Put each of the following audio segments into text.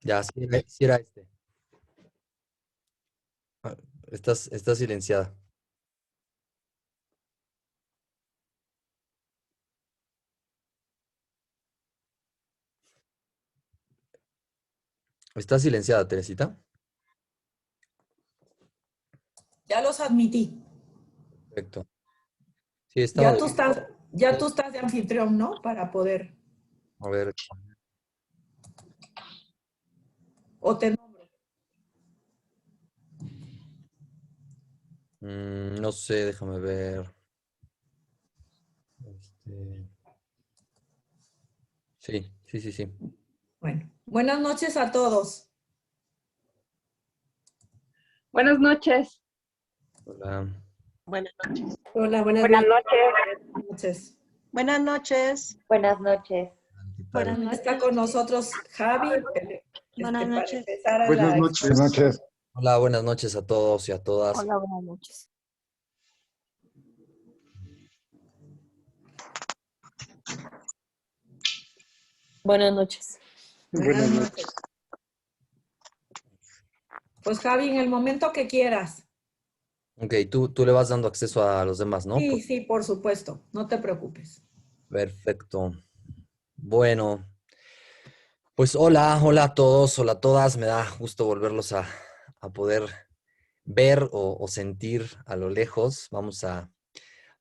Ya, sí era este. Ah, estás silenciada. Estás silenciada, Teresita. Ya los admití. Perfecto. Sí, estaba Ya de... tú estás, ya tú estás de anfitrión, ¿no? Para poder. A ver, O te nombro. no sé, déjame ver. Este, sí. Bueno, buenas noches a todos. Buenas noches. Hola. Buenas noches. Hola, buenas Buenas noches. noches. Buenas noches. Buenas noches. Buenas noches. ¿Qué tal? Buenas Bueno, está noches. con nosotros Javi, Buenas para noches. empezar a Buenas la noches. exposición. Buenas noches. Hola, buenas noches a todos y a todas. Hola, buenas noches. Buenas noches. Buenas Buenas noches. noches. Pues Javi, en el momento que quieras. Ok, tú le vas dando acceso a los demás, ¿no? Sí, sí, por supuesto. No te preocupes. Perfecto. Bueno, pues hola a todos, hola a todas. Me da gusto volverlos a poder ver o sentir a lo lejos. Vamos a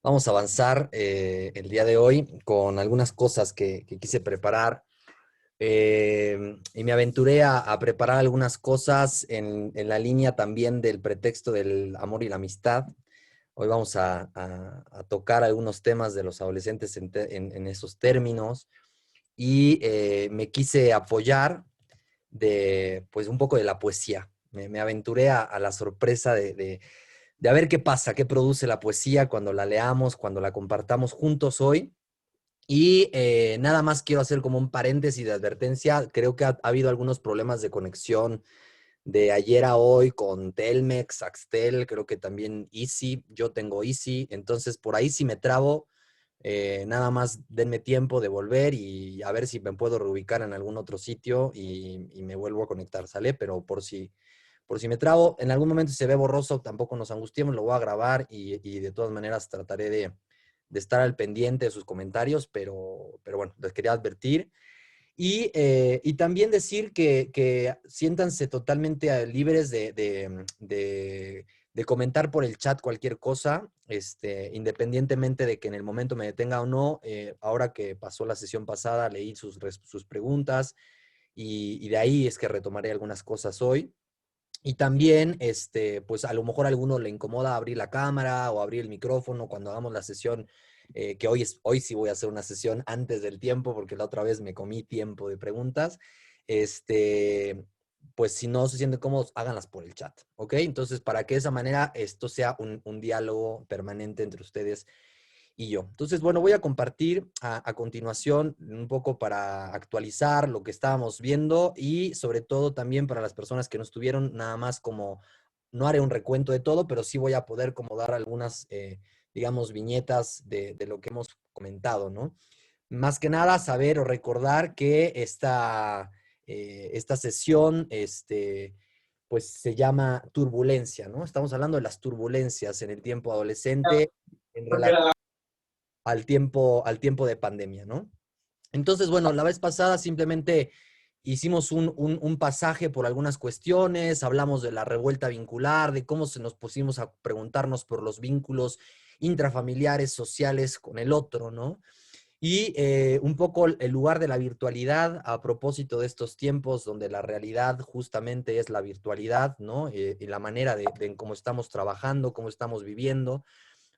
avanzar el día de hoy con algunas cosas que quise preparar. Y me aventuré a preparar algunas cosas en la línea también del pretexto del amor y la amistad. Hoy vamos a tocar algunos temas de los adolescentes en esos términos y me quise apoyar de, pues, un poco de la poesía. Me aventuré a la sorpresa de a ver qué pasa, qué produce la poesía cuando la leamos, cuando la compartamos juntos hoy. Y nada más quiero hacer como un paréntesis de advertencia. Creo que ha habido algunos problemas de conexión de ayer a hoy con Telmex, Axtel, creo que también Easy. Yo tengo Easy, entonces por ahí si me trabo, nada más denme tiempo de volver y a ver si me puedo reubicar en algún otro sitio y me vuelvo a conectar, ¿sale? Pero por si me trabo, en algún momento si se ve borroso, tampoco nos angustiemos, lo voy a grabar y de todas maneras trataré de estar al pendiente de sus comentarios, pero bueno, les quería advertir. Y también decir que siéntanse totalmente libres de comentar por el chat cualquier cosa, independientemente de que en el momento me detenga o no. Ahora que pasó la sesión pasada, leí sus preguntas y de ahí es que retomaré algunas cosas hoy. Y también, pues a lo mejor a alguno le incomoda abrir la cámara o abrir el micrófono cuando hagamos la sesión, que hoy sí voy a hacer una sesión antes del tiempo, porque la otra vez me comí tiempo de preguntas. Este, pues si no se sienten cómodos, háganlas por el chat, ¿ok? Entonces, para que de esa manera esto sea un diálogo permanente entre ustedes y yo. Entonces, bueno, voy a compartir a continuación un poco para actualizar lo que estábamos viendo y sobre todo también para las personas que no estuvieron, nada más como, no haré un recuento de todo, pero sí voy a poder como dar algunas, digamos, viñetas de lo que hemos comentado, ¿no? Más que nada, saber o recordar que esta sesión, pues se llama turbulencia, ¿no? Estamos hablando de las turbulencias en el tiempo adolescente en relación al tiempo de pandemia, ¿no? Entonces, bueno, la vez pasada simplemente hicimos un pasaje por algunas cuestiones, hablamos de la revuelta vincular, de cómo se nos pusimos a preguntarnos por los vínculos intrafamiliares, sociales con el otro, ¿no? Y un poco el lugar de la virtualidad a propósito de estos tiempos donde la realidad justamente es la virtualidad, ¿no? Y la manera de cómo estamos trabajando, cómo estamos viviendo,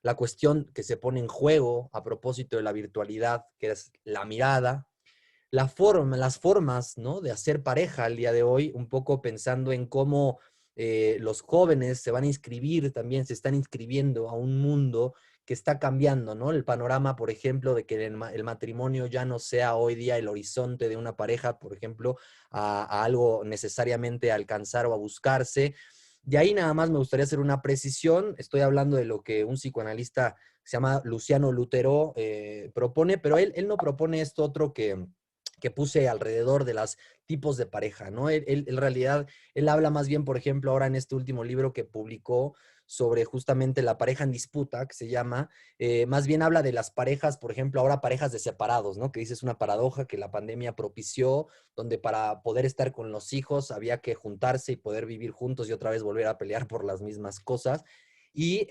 la cuestión que se pone en juego a propósito de la virtualidad, que es la mirada, las formas, ¿no?, de hacer pareja al día de hoy, un poco pensando en cómo los jóvenes se van a inscribir, también se están inscribiendo a un mundo que está cambiando, ¿no? El panorama, por ejemplo, de que el matrimonio ya no sea hoy día el horizonte de una pareja, por ejemplo, a algo necesariamente a alcanzar o a buscarse. De ahí nada más me gustaría hacer una precisión. Estoy hablando de lo que un psicoanalista que se llama Luciano Lutero propone, pero él no propone esto otro que puse alrededor de los tipos de pareja, ¿no? En realidad, él habla más bien, por ejemplo, ahora en este último libro que publicó sobre justamente la pareja en disputa, que se llama, más bien habla de las parejas, por ejemplo, ahora parejas de separados, ¿no? Que dice es una paradoja que la pandemia propició, donde para poder estar con los hijos había que juntarse y poder vivir juntos y otra vez volver a pelear por las mismas cosas. Y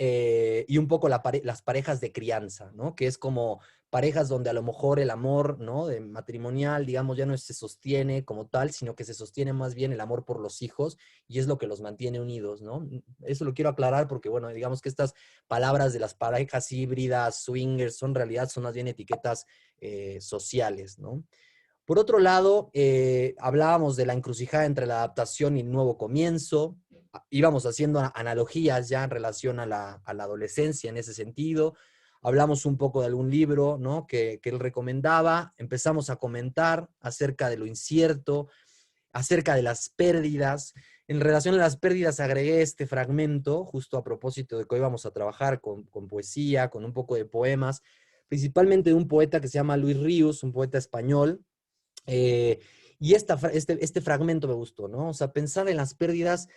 un poco las parejas de crianza, ¿no? Que es como parejas donde a lo mejor el amor, ¿no? De matrimonial, digamos, ya no se sostiene como tal, sino que se sostiene más bien el amor por los hijos y es lo que los mantiene unidos, ¿no? Eso lo quiero aclarar porque, bueno, digamos que estas palabras de las parejas híbridas, swingers, son en realidad son más bien etiquetas sociales, ¿no? Por otro lado, hablábamos de la encrucijada entre la adaptación y el nuevo comienzo. Íbamos haciendo analogías ya en relación a la adolescencia en ese sentido. Hablamos un poco de algún libro, ¿no? que él recomendaba. Empezamos a comentar acerca de lo incierto, acerca de las pérdidas. En relación a las pérdidas agregué este fragmento, justo a propósito de que hoy vamos a trabajar con poesía, con un poco de poemas, principalmente de un poeta que se llama Luis Ríos, un poeta español. Eh, y este fragmento me gustó, ¿no? O sea, pensar en las pérdidas,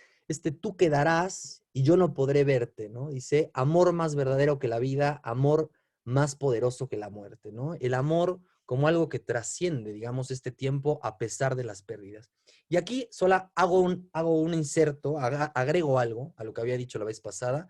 tú quedarás y yo no podré verte, ¿no? Dice, amor más verdadero que la vida, amor más poderoso que la muerte, ¿no? El amor como algo que trasciende, digamos, este tiempo a pesar de las pérdidas. Y aquí solo hago un inserto, agrego algo a lo que había dicho la vez pasada,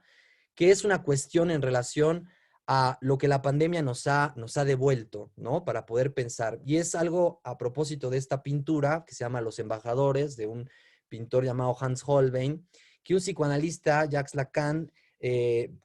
que es una cuestión en relación a lo que la pandemia nos ha devuelto, ¿no? Para poder pensar. Y es algo a propósito de esta pintura que se llama Los Embajadores, de un pintor llamado Hans Holbein, que un psicoanalista, Jacques Lacan,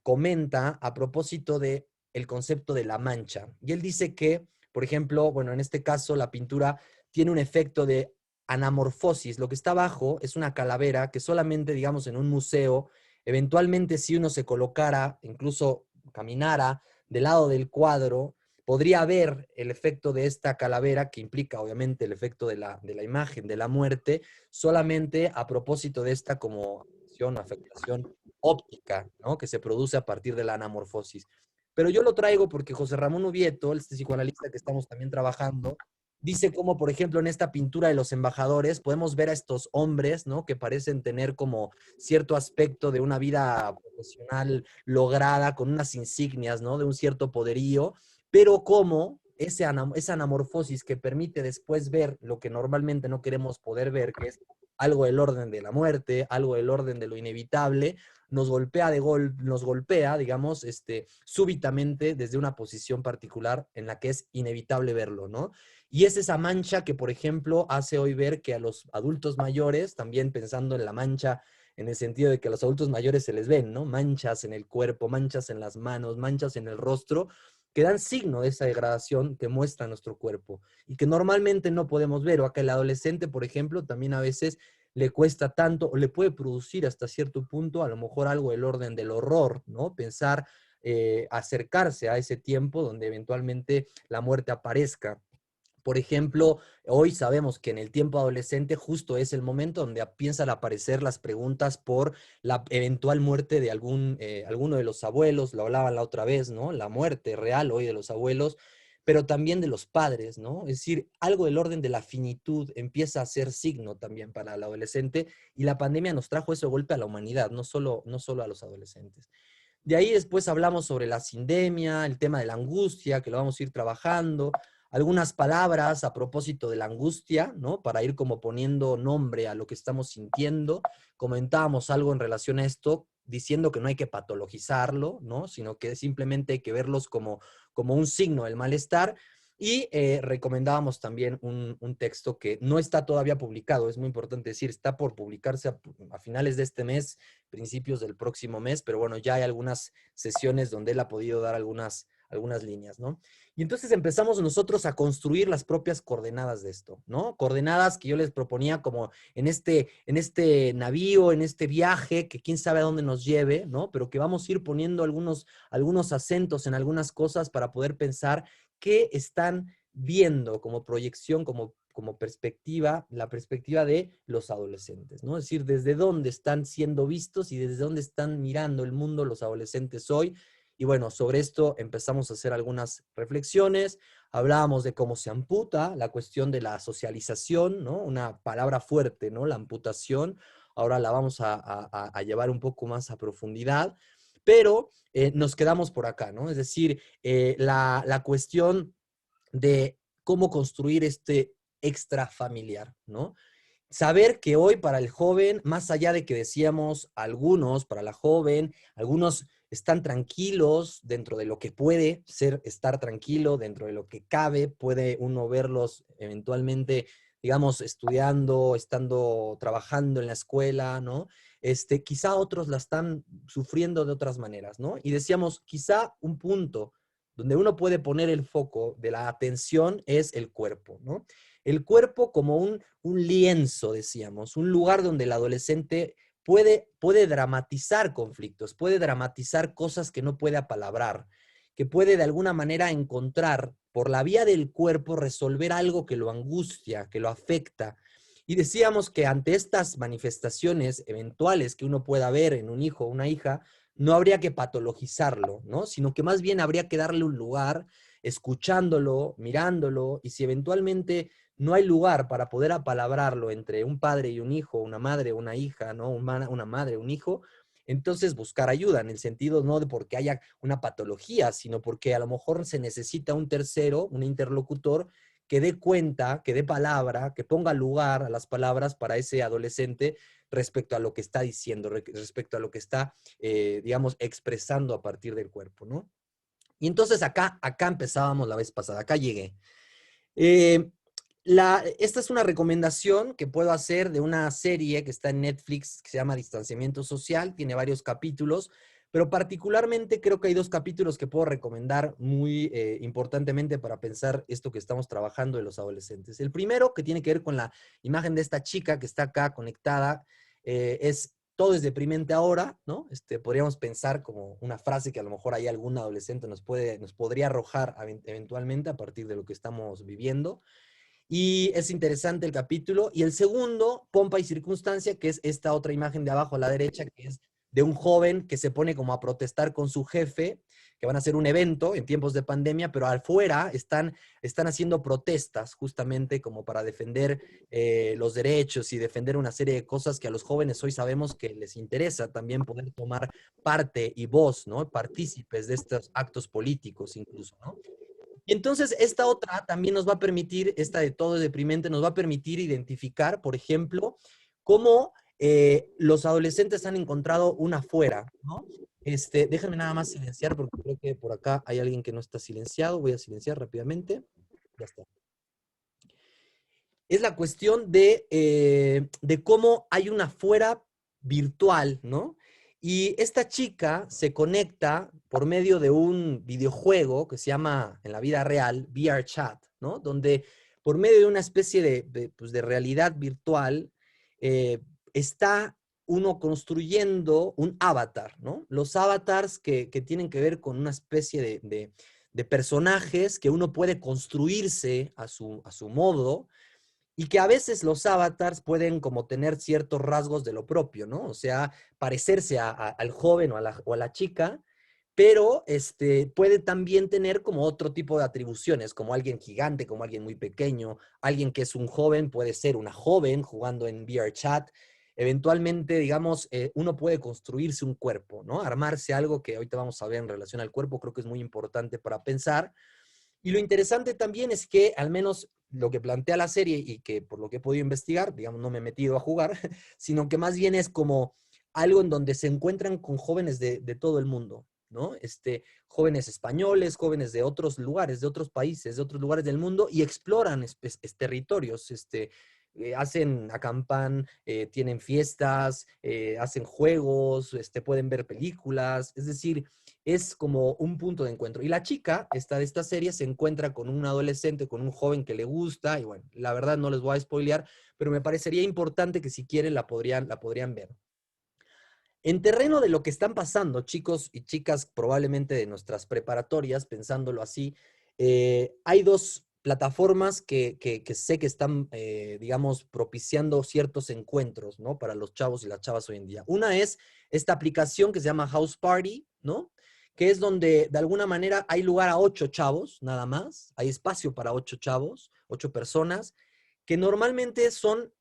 comenta a propósito de el concepto de la mancha. Y él dice que, por ejemplo, bueno, en este caso la pintura tiene un efecto de anamorfosis. Lo que está abajo es una calavera que solamente, digamos, en un museo, eventualmente si uno se colocara, incluso caminara del lado del cuadro, podría ver el efecto de esta calavera, que implica obviamente el efecto de la imagen, de la muerte, solamente a propósito de esta como afectación óptica, ¿no? Que se produce a partir de la anamorfosis. Pero yo lo traigo porque José Ramón Ubieto, este psicoanalista que estamos también trabajando, dice cómo, por ejemplo, en esta pintura de Los Embajadores, podemos ver a estos hombres, ¿no? Que parecen tener como cierto aspecto de una vida profesional lograda, con unas insignias, ¿no? De un cierto poderío, pero como esa anamorfosis que permite después ver lo que normalmente no queremos poder ver, que es algo del orden de la muerte, algo del orden de lo inevitable, nos golpea, digamos, súbitamente desde una posición particular en la que es inevitable verlo, ¿no? Y es esa mancha que, por ejemplo, hace hoy ver que a los adultos mayores, también pensando en la mancha en el sentido de que a los adultos mayores se les ven, ¿no? Manchas en el cuerpo, manchas en las manos, manchas en el rostro, que dan signo de esa degradación que muestra nuestro cuerpo y que normalmente no podemos ver. O a que el adolescente, por ejemplo, también a veces le cuesta tanto o le puede producir hasta cierto punto a lo mejor algo del orden del horror, ¿no? Pensar, acercarse a ese tiempo donde eventualmente la muerte aparezca. Por ejemplo, hoy sabemos que en el tiempo adolescente justo es el momento donde empiezan a aparecer las preguntas por la eventual muerte de alguno de los abuelos, lo hablaban la otra vez, ¿no? La muerte real hoy de los abuelos, pero también de los padres, ¿no? Es decir, algo del orden de la finitud empieza a ser signo también para el adolescente y la pandemia nos trajo ese golpe a la humanidad, no solo a los adolescentes. De ahí después hablamos sobre la sindemia, el tema de la angustia, que lo vamos a ir trabajando, algunas palabras a propósito de la angustia, ¿no? Para ir como poniendo nombre a lo que estamos sintiendo. Comentábamos algo en relación a esto, diciendo que no hay que patologizarlo, ¿no? Sino que simplemente hay que verlos como un signo del malestar. Y recomendábamos también un texto que no está todavía publicado, es muy importante decir, está por publicarse a finales de este mes, principios del próximo mes, pero bueno, ya hay algunas sesiones donde él ha podido dar algunas líneas, ¿no? Y entonces empezamos nosotros a construir las propias coordenadas de esto, ¿no? Coordenadas que yo les proponía como en este navío, en este viaje, que quién sabe a dónde nos lleve, ¿no? Pero que vamos a ir poniendo algunos acentos en algunas cosas para poder pensar qué están viendo como proyección, como perspectiva, la perspectiva de los adolescentes, ¿no? Es decir, desde dónde están siendo vistos y desde dónde están mirando el mundo los adolescentes hoy. Y bueno, sobre esto empezamos a hacer algunas reflexiones, hablábamos de cómo se amputa, la cuestión de la socialización, ¿no? Una palabra fuerte, ¿no? La amputación, ahora la vamos a llevar un poco más a profundidad, pero nos quedamos por acá, ¿no? Es decir, la cuestión de cómo construir este extrafamiliar, ¿no? Saber que hoy para el joven, más allá de que decíamos algunos, para la joven, algunos están tranquilos dentro de lo que puede ser estar tranquilo, dentro de lo que cabe, puede uno verlos eventualmente, digamos, estudiando, estando, trabajando en la escuela, ¿no? Quizá otros la están sufriendo de otras maneras, ¿no? Y decíamos, quizá un punto donde uno puede poner el foco de la atención es el cuerpo, ¿no? El cuerpo como un lienzo, decíamos, un lugar donde el adolescente puede dramatizar conflictos, puede dramatizar cosas que no puede apalabrar, que puede de alguna manera encontrar por la vía del cuerpo resolver algo que lo angustia, que lo afecta. Y decíamos que ante estas manifestaciones eventuales que uno pueda ver en un hijo o una hija, no habría que patologizarlo, ¿no? Sino que más bien habría que darle un lugar, escuchándolo, mirándolo, y si eventualmente no hay lugar para poder apalabrarlo entre un padre y un hijo, una madre, una hija, ¿no? Una madre, un hijo, entonces buscar ayuda, en el sentido no de porque haya una patología, sino porque a lo mejor se necesita un tercero, un interlocutor, que dé cuenta, que dé palabra, que ponga lugar a las palabras para ese adolescente respecto a lo que está diciendo, respecto a lo que está, digamos, expresando a partir del cuerpo, ¿no? Y entonces acá empezábamos la vez pasada, acá llegué. Eh, esta es una recomendación que puedo hacer de una serie que está en Netflix que se llama Distanciamiento Social, tiene varios capítulos, pero particularmente creo que hay dos capítulos que puedo recomendar muy importantemente para pensar esto que estamos trabajando de los adolescentes. El primero, que tiene que ver con la imagen de esta chica que está acá conectada, es todo es deprimente ahora, ¿no? Podríamos pensar como una frase que a lo mejor hay algún adolescente nos podría arrojar eventualmente a partir de lo que estamos viviendo. Y es interesante el capítulo. Y el segundo, Pompa y Circunstancia, que es esta otra imagen de abajo a la derecha, que es de un joven que se pone como a protestar con su jefe, que van a hacer un evento en tiempos de pandemia, pero afuera están haciendo protestas justamente como para defender los derechos y defender una serie de cosas que a los jóvenes hoy sabemos que les interesa también poder tomar parte y voz, ¿no? Partícipes de estos actos políticos incluso, ¿no? Y entonces esta otra también nos va a permitir, esta de todo es deprimente, nos va a permitir identificar, por ejemplo, cómo los adolescentes han encontrado una afuera, ¿no? Déjenme nada más silenciar porque creo que por acá hay alguien que no está silenciado. Voy a silenciar rápidamente. Ya está. Es la cuestión de cómo hay una afuera virtual, ¿no? Y esta chica se conecta por medio de un videojuego que se llama, en la vida real, VR Chat, ¿no? Donde por medio de una especie pues de realidad virtual está uno construyendo un avatar, ¿no? Los avatars que tienen que ver con una especie de personajes que uno puede construirse a su modo, y que a veces los avatars pueden como tener ciertos rasgos de lo propio, ¿no? O sea, parecerse al joven o a la chica, pero puede también tener como otro tipo de atribuciones, como alguien gigante, como alguien muy pequeño, alguien que es un joven, puede ser una joven jugando en VR Chat. Eventualmente, digamos, uno puede construirse un cuerpo, ¿no? Armarse algo que ahorita vamos a ver en relación al cuerpo, creo que es muy importante para pensar. Y lo interesante también es que, al menos lo que plantea la serie y que por lo que he podido investigar, digamos, no me he metido a jugar, sino que más bien es como algo en donde se encuentran con jóvenes de todo el mundo, ¿no? Jóvenes españoles, jóvenes de otros lugares, de otros países, de otros lugares del mundo y exploran territorios, acampan, tienen fiestas, hacen juegos, pueden ver películas, es decir, es como un punto de encuentro. Y la chica de esta serie se encuentra con un adolescente, con un joven que le gusta, y bueno, la verdad no les voy a spoilear, pero me parecería importante que si quieren la podrían ver. En terreno de lo que están pasando, chicos y chicas, probablemente de nuestras preparatorias, pensándolo así, hay dos plataformas que sé que están, digamos, propiciando ciertos encuentros, ¿no? Para los chavos y las chavas hoy en día. Una es esta aplicación que se llama House Party, ¿no? que es donde de alguna manera hay lugar a 8 chavos, nada más, hay espacio para 8 chavos, 8 personas, que normalmente son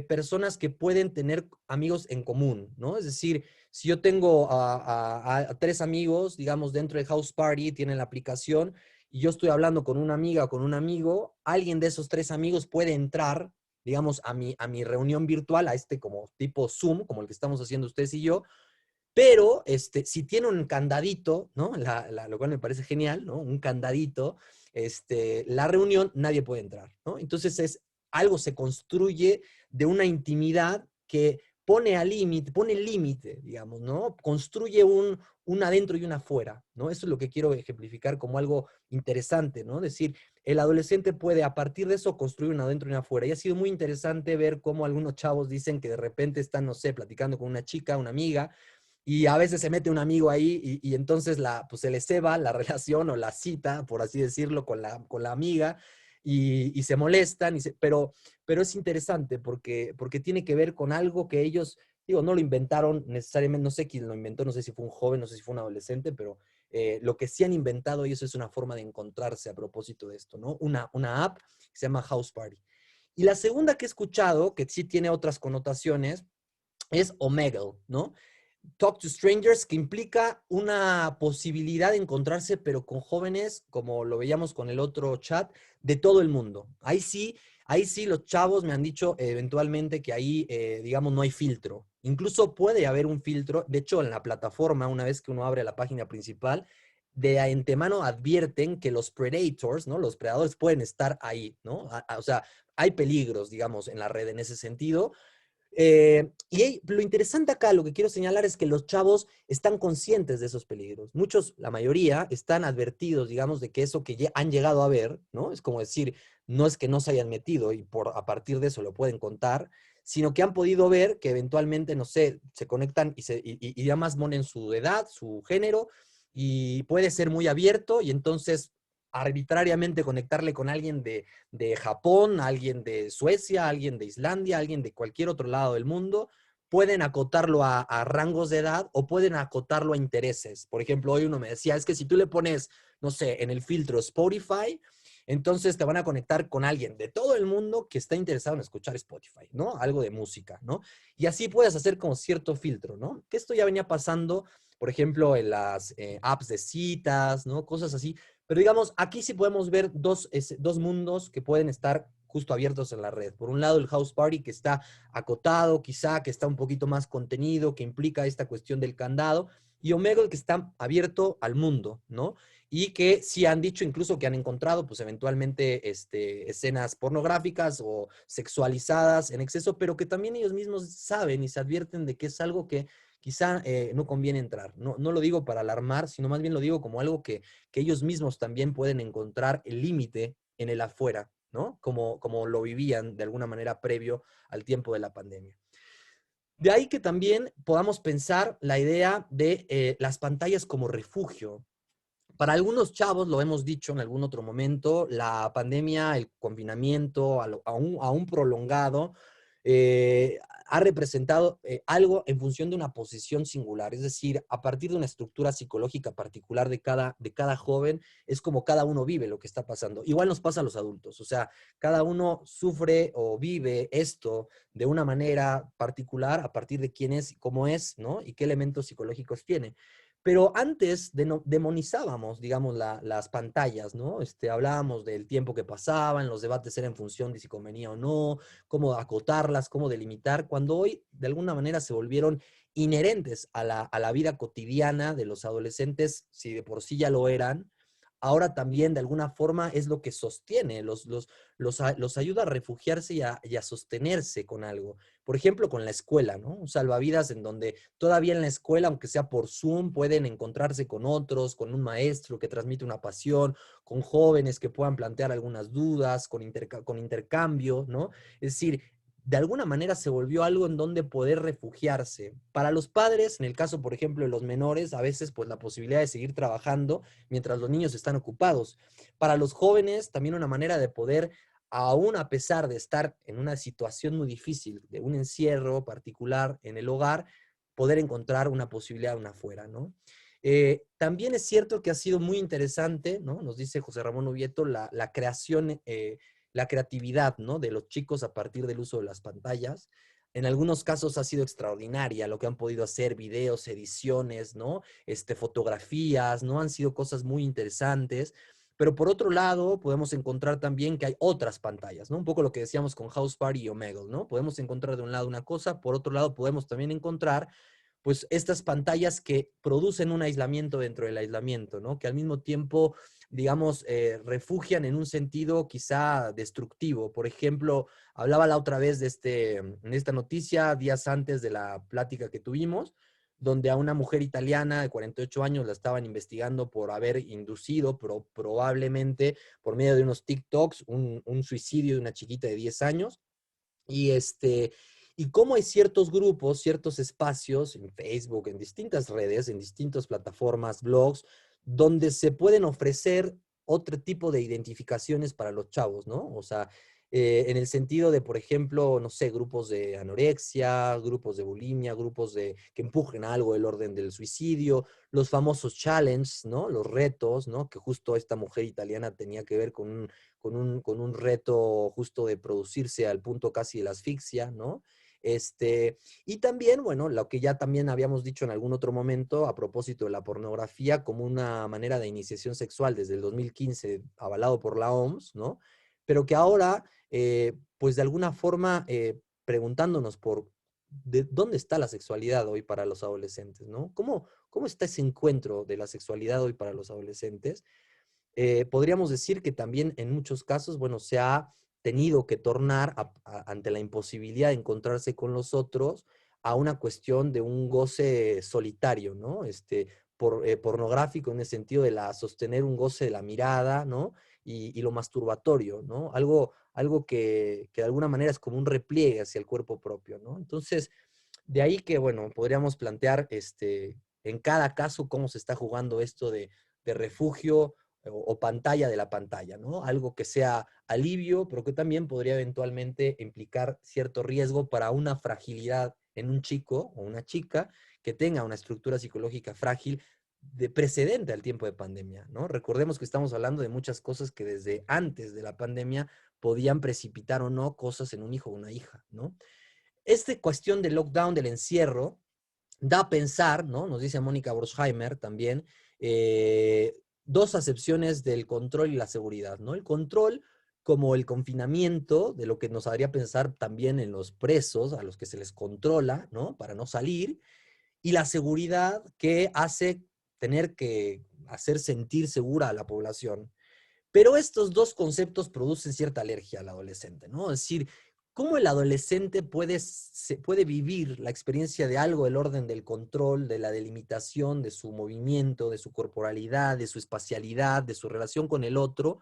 personas que pueden tener amigos en común, ¿no? Es decir, si yo tengo a 3 amigos, digamos, dentro de House Party, tienen la aplicación, y yo estoy hablando con una amiga o con un amigo, alguien de esos 3 amigos puede entrar, digamos, a mi reunión virtual, a este como tipo Zoom, como el que estamos haciendo ustedes y yo, pero si tiene un candadito, ¿no? Lo cual me parece genial, ¿no? Un candadito, la reunión nadie puede entrar, ¿no? Entonces algo se construye de una intimidad que pone límite, digamos, ¿no? Construye un adentro y un afuera, ¿no? Eso es lo que quiero ejemplificar como algo interesante, ¿no? Es decir, el adolescente puede a partir de eso construir un adentro y un afuera. Y ha sido muy interesante ver cómo algunos chavos dicen que de repente están, no sé, platicando con una chica, una amiga, y a veces se mete un amigo ahí y entonces pues se le ceba la relación o la cita, por así decirlo, con la amiga y se molestan, pero es interesante porque tiene que ver con algo que ellos, digo, no lo inventaron necesariamente, no sé quién lo inventó, no sé si fue un joven, no sé si fue un adolescente, pero lo que sí han inventado ellos es una forma de encontrarse a propósito de esto, ¿no? Una app que se llama House Party. Y la segunda que he escuchado, que sí tiene otras connotaciones, es Omegle, ¿no? Talk to Strangers, que implica una posibilidad de encontrarse, pero con jóvenes, como lo veíamos con el otro chat, de todo el mundo. Ahí sí los chavos me han dicho eventualmente que ahí, digamos, no hay filtro. Incluso puede haber un filtro. De hecho, en la plataforma, una vez que uno abre la página principal, de antemano advierten que los predators, ¿no? Los predadores pueden estar ahí, ¿no? O sea, hay peligros, digamos, en la red en ese sentido. Y lo interesante acá, lo que quiero señalar es que los chavos están conscientes de esos peligros. Muchos, la mayoría, están advertidos, digamos, de que eso que han llegado a ver, ¿no? Es como decir, no es que no se hayan metido y a partir de eso lo pueden contar, sino que han podido ver que eventualmente, no sé, se conectan y ya más ponen su edad, su género, y puede ser muy abierto y entonces arbitrariamente conectarle con alguien de Japón, alguien de Suecia, alguien de Islandia, alguien de cualquier otro lado del mundo, pueden acotarlo a rangos de edad o pueden acotarlo a intereses. Por ejemplo, hoy uno me decía, es que si tú le pones, no sé, en el filtro Spotify, entonces te van a conectar con alguien de todo el mundo que está interesado en escuchar Spotify, ¿no? Algo de música, ¿no? Y así puedes hacer como cierto filtro, ¿no? Que esto ya venía pasando, por ejemplo, en las apps de citas, ¿no? Cosas así. Pero digamos, aquí sí podemos ver dos mundos que pueden estar justo abiertos en la red. Por un lado, el House Party que está acotado, quizá que está un poquito más contenido, que implica esta cuestión del candado, y Omegle que está abierto al mundo, ¿no? Y que sí han dicho incluso que han encontrado, pues eventualmente, escenas pornográficas o sexualizadas en exceso, pero que también ellos mismos saben y se advierten de que es algo que quizá no conviene entrar. No lo digo para alarmar, sino más bien lo digo como algo que ellos mismos también pueden encontrar el límite en el afuera, ¿no? Como lo vivían de alguna manera previo al tiempo de la pandemia. De ahí que también podamos pensar la idea de las pantallas como refugio. Para algunos chavos, lo hemos dicho en algún otro momento, la pandemia, el confinamiento, aún prolongado, eh, ha representado algo en función de una posición singular. Es decir, a partir de una estructura psicológica particular de cada joven, es como cada uno vive lo que está pasando. Igual nos pasa a los adultos. O sea, cada uno sufre o vive esto de una manera particular a partir de quién es, cómo es, ¿no? Y qué elementos psicológicos tiene. Pero antes demonizábamos, digamos, las pantallas, ¿no? Hablábamos del tiempo que pasaban, los debates eran en función de si convenía o no, cómo acotarlas, cómo delimitar, cuando hoy de alguna manera se volvieron inherentes a la vida cotidiana de los adolescentes, si de por sí ya lo eran, ahora también de alguna forma es lo que sostiene, los ayuda a refugiarse y a sostenerse con algo. Por ejemplo, con la escuela, ¿no? Un salvavidas en donde todavía en la escuela, aunque sea por Zoom, pueden encontrarse con otros, con un maestro que transmite una pasión, con jóvenes que puedan plantear algunas dudas, con intercambio, ¿no? Es decir, de alguna manera se volvió algo en donde poder refugiarse. Para los padres, en el caso, por ejemplo, de los menores, a veces pues la posibilidad de seguir trabajando mientras los niños están ocupados. Para los jóvenes, también una manera de poder, aún a pesar de estar en una situación muy difícil, de un encierro particular en el hogar, poder encontrar una posibilidad aún afuera, ¿no? También es cierto que ha sido muy interesante, ¿no? Nos dice José Ramón Ubieto, la creación, la creatividad, ¿no? De los chicos a partir del uso de las pantallas. En algunos casos ha sido extraordinaria lo que han podido hacer, videos, ediciones, ¿no? Fotografías, ¿no? Han sido cosas muy interesantes. Pero por otro lado, podemos encontrar también que hay otras pantallas, ¿no? Un poco lo que decíamos con House Party y Omegle, ¿no? Podemos encontrar de un lado una cosa, por otro lado podemos también encontrar pues estas pantallas que producen un aislamiento dentro del aislamiento, ¿no? Que al mismo tiempo, digamos, refugian en un sentido quizá destructivo. Por ejemplo, hablaba la otra vez en esta noticia, días antes de la plática que tuvimos, donde a una mujer italiana de 48 años la estaban investigando por haber inducido, probablemente por medio de unos TikToks, un suicidio de una chiquita de 10 años. Y y cómo hay ciertos grupos, ciertos espacios en Facebook, en distintas redes, en distintas plataformas, blogs, donde se pueden ofrecer otro tipo de identificaciones para los chavos, ¿no? O sea, en el sentido de, por ejemplo, no sé, grupos de anorexia, grupos de bulimia, que empujen algo del orden del suicidio, los famosos challenges, ¿no? Los retos, ¿no? Que justo esta mujer italiana tenía que ver con un reto justo de producirse al punto casi de la asfixia, ¿no? Y también, bueno, lo que ya también habíamos dicho en algún otro momento a propósito de la pornografía como una manera de iniciación sexual desde el 2015, avalado por la OMS, ¿no? Pero que ahora, pues de alguna forma, preguntándonos por de dónde está la sexualidad hoy para los adolescentes, ¿no? ¿Cómo está ese encuentro de la sexualidad hoy para los adolescentes? Podríamos decir que también en muchos casos, bueno, se ha tenido que tornar ante la imposibilidad de encontrarse con los otros a una cuestión de un goce solitario, ¿no? Pornográfico en el sentido de sostener un goce de la mirada, ¿no? Y lo masturbatorio, ¿no? Algo que de alguna manera es como un repliegue hacia el cuerpo propio, ¿no? Entonces, de ahí que, bueno, podríamos plantear en cada caso cómo se está jugando esto de refugio o pantalla de la pantalla, ¿no? Algo que sea alivio, pero que también podría eventualmente implicar cierto riesgo para una fragilidad en un chico o una chica que tenga una estructura psicológica frágil de precedente al tiempo de pandemia, ¿no? Recordemos que estamos hablando de muchas cosas que desde antes de la pandemia podían precipitar o no cosas en un hijo o una hija, ¿no? Esta cuestión del lockdown, del encierro, da a pensar, ¿no? Nos dice Mónica Borsheimer también, dos acepciones del control y la seguridad, ¿no? El control como el confinamiento, de lo que nos haría pensar también en los presos, a los que se les controla, ¿no? Para no salir, y la seguridad que hace tener que hacer sentir segura a la población. Pero estos dos conceptos producen cierta alergia al adolescente, ¿no? Es decir, ¿cómo el adolescente puede vivir la experiencia de algo del orden del control, de la delimitación, de su movimiento, de su corporalidad, de su espacialidad, de su relación con el otro,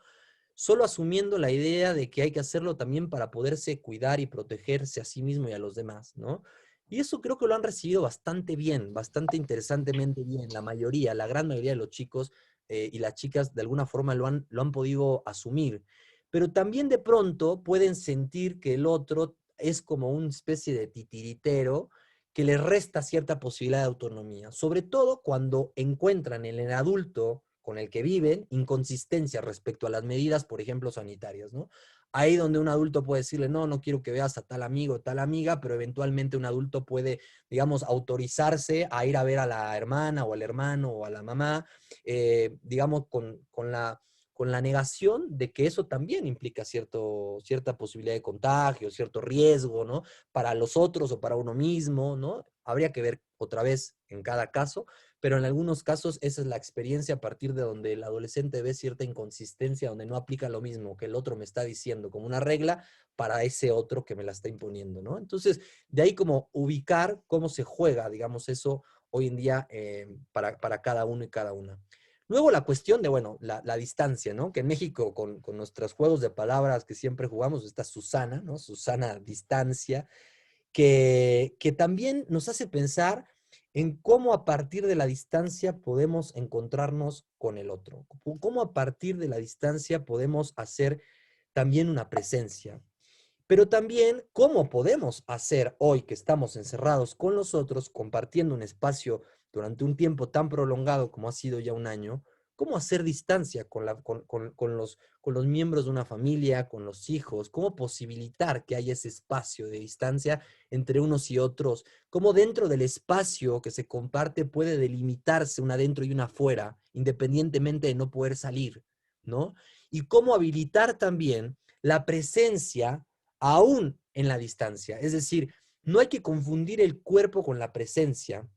solo asumiendo la idea de que hay que hacerlo también para poderse cuidar y protegerse a sí mismo y a los demás, ¿no? Y eso creo que lo han recibido bastante bien, bastante interesantemente bien, la mayoría, la gran mayoría de los chicos y las chicas de alguna forma lo han podido asumir. Pero también de pronto pueden sentir que el otro es como una especie de titiritero que les resta cierta posibilidad de autonomía, sobre todo cuando encuentran en el adulto con el que viven inconsistencias respecto a las medidas, por ejemplo, sanitarias, ¿no? Ahí donde un adulto puede decirle, no, no quiero que veas a tal amigo o tal amiga, pero eventualmente un adulto puede, digamos, autorizarse a ir a ver a la hermana o al hermano o a la mamá, digamos, con la negación de que eso también implica cierta posibilidad de contagio, cierto riesgo, ¿no? Para los otros o para uno mismo, ¿no? Habría que ver otra vez en cada caso, pero en algunos casos esa es la experiencia a partir de donde el adolescente ve cierta inconsistencia, donde no aplica lo mismo que el otro me está diciendo como una regla para ese otro que me la está imponiendo, ¿no? Entonces, de ahí como ubicar cómo se juega, digamos, eso hoy en día para cada uno y cada una. Luego la cuestión de, bueno, la distancia, ¿no? Que en México con nuestros juegos de palabras que siempre jugamos, está Susana, ¿no? Susana distancia, que también nos hace pensar en cómo a partir de la distancia podemos encontrarnos con el otro, cómo a partir de la distancia podemos hacer también una presencia, pero también cómo podemos hacer hoy que estamos encerrados con los otros, compartiendo un espacio durante un tiempo tan prolongado como ha sido ya un año, cómo hacer distancia con los miembros de una familia, con los hijos, cómo posibilitar que haya ese espacio de distancia entre unos y otros, cómo dentro del espacio que se comparte puede delimitarse una dentro y una afuera, independientemente de no poder salir, ¿no? Y cómo habilitar también la presencia aún en la distancia. Es decir, no hay que confundir el cuerpo con la presencia,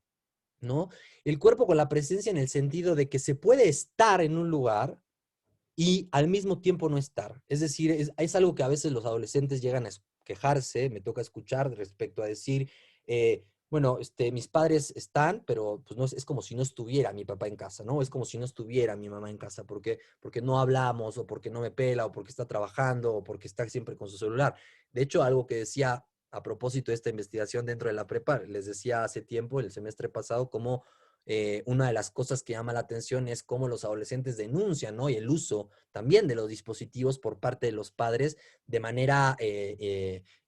¿no? El cuerpo con la presencia en el sentido de que se puede estar en un lugar y al mismo tiempo no estar. Es decir, es algo que a veces los adolescentes llegan a quejarse, me toca escuchar respecto a decir, bueno, mis padres están, pero pues no es como si no estuviera mi papá en casa, ¿no? Es como si no estuviera mi mamá en casa, porque no hablamos, o porque no me pela, o porque está trabajando, o porque está siempre con su celular. De hecho, algo que decía a propósito de esta investigación dentro de la prepa, les decía hace tiempo, el semestre pasado, como una de las cosas que llama la atención es cómo los adolescentes denuncian, ¿no? Y el uso también de los dispositivos por parte de los padres de manera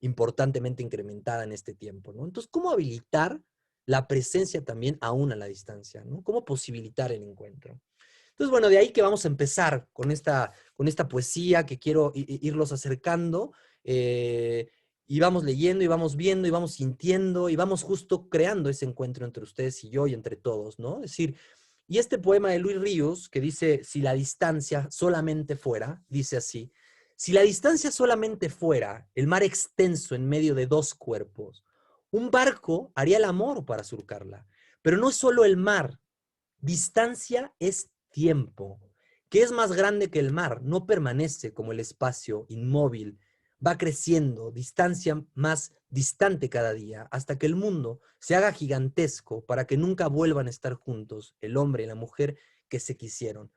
importantemente incrementada en este tiempo, ¿no? Entonces, ¿cómo habilitar la presencia también aún a la distancia, ¿no? ¿Cómo posibilitar el encuentro? Entonces, bueno, de ahí que vamos a empezar con esta poesía que quiero irlos acercando. Y vamos leyendo y vamos viendo y vamos sintiendo y vamos justo creando ese encuentro entre ustedes y yo y entre todos, ¿no? Es decir, y este poema de Luis Ríos que dice, si la distancia solamente fuera, dice así, si la distancia solamente fuera el mar extenso en medio de dos cuerpos, un barco haría el amor para surcarla, pero no solo el mar, distancia es tiempo, que es más grande que el mar, no permanece como el espacio inmóvil, va creciendo, distancia más distante cada día, hasta que el mundo se haga gigantesco para que nunca vuelvan a estar juntos el hombre y la mujer que se quisieron.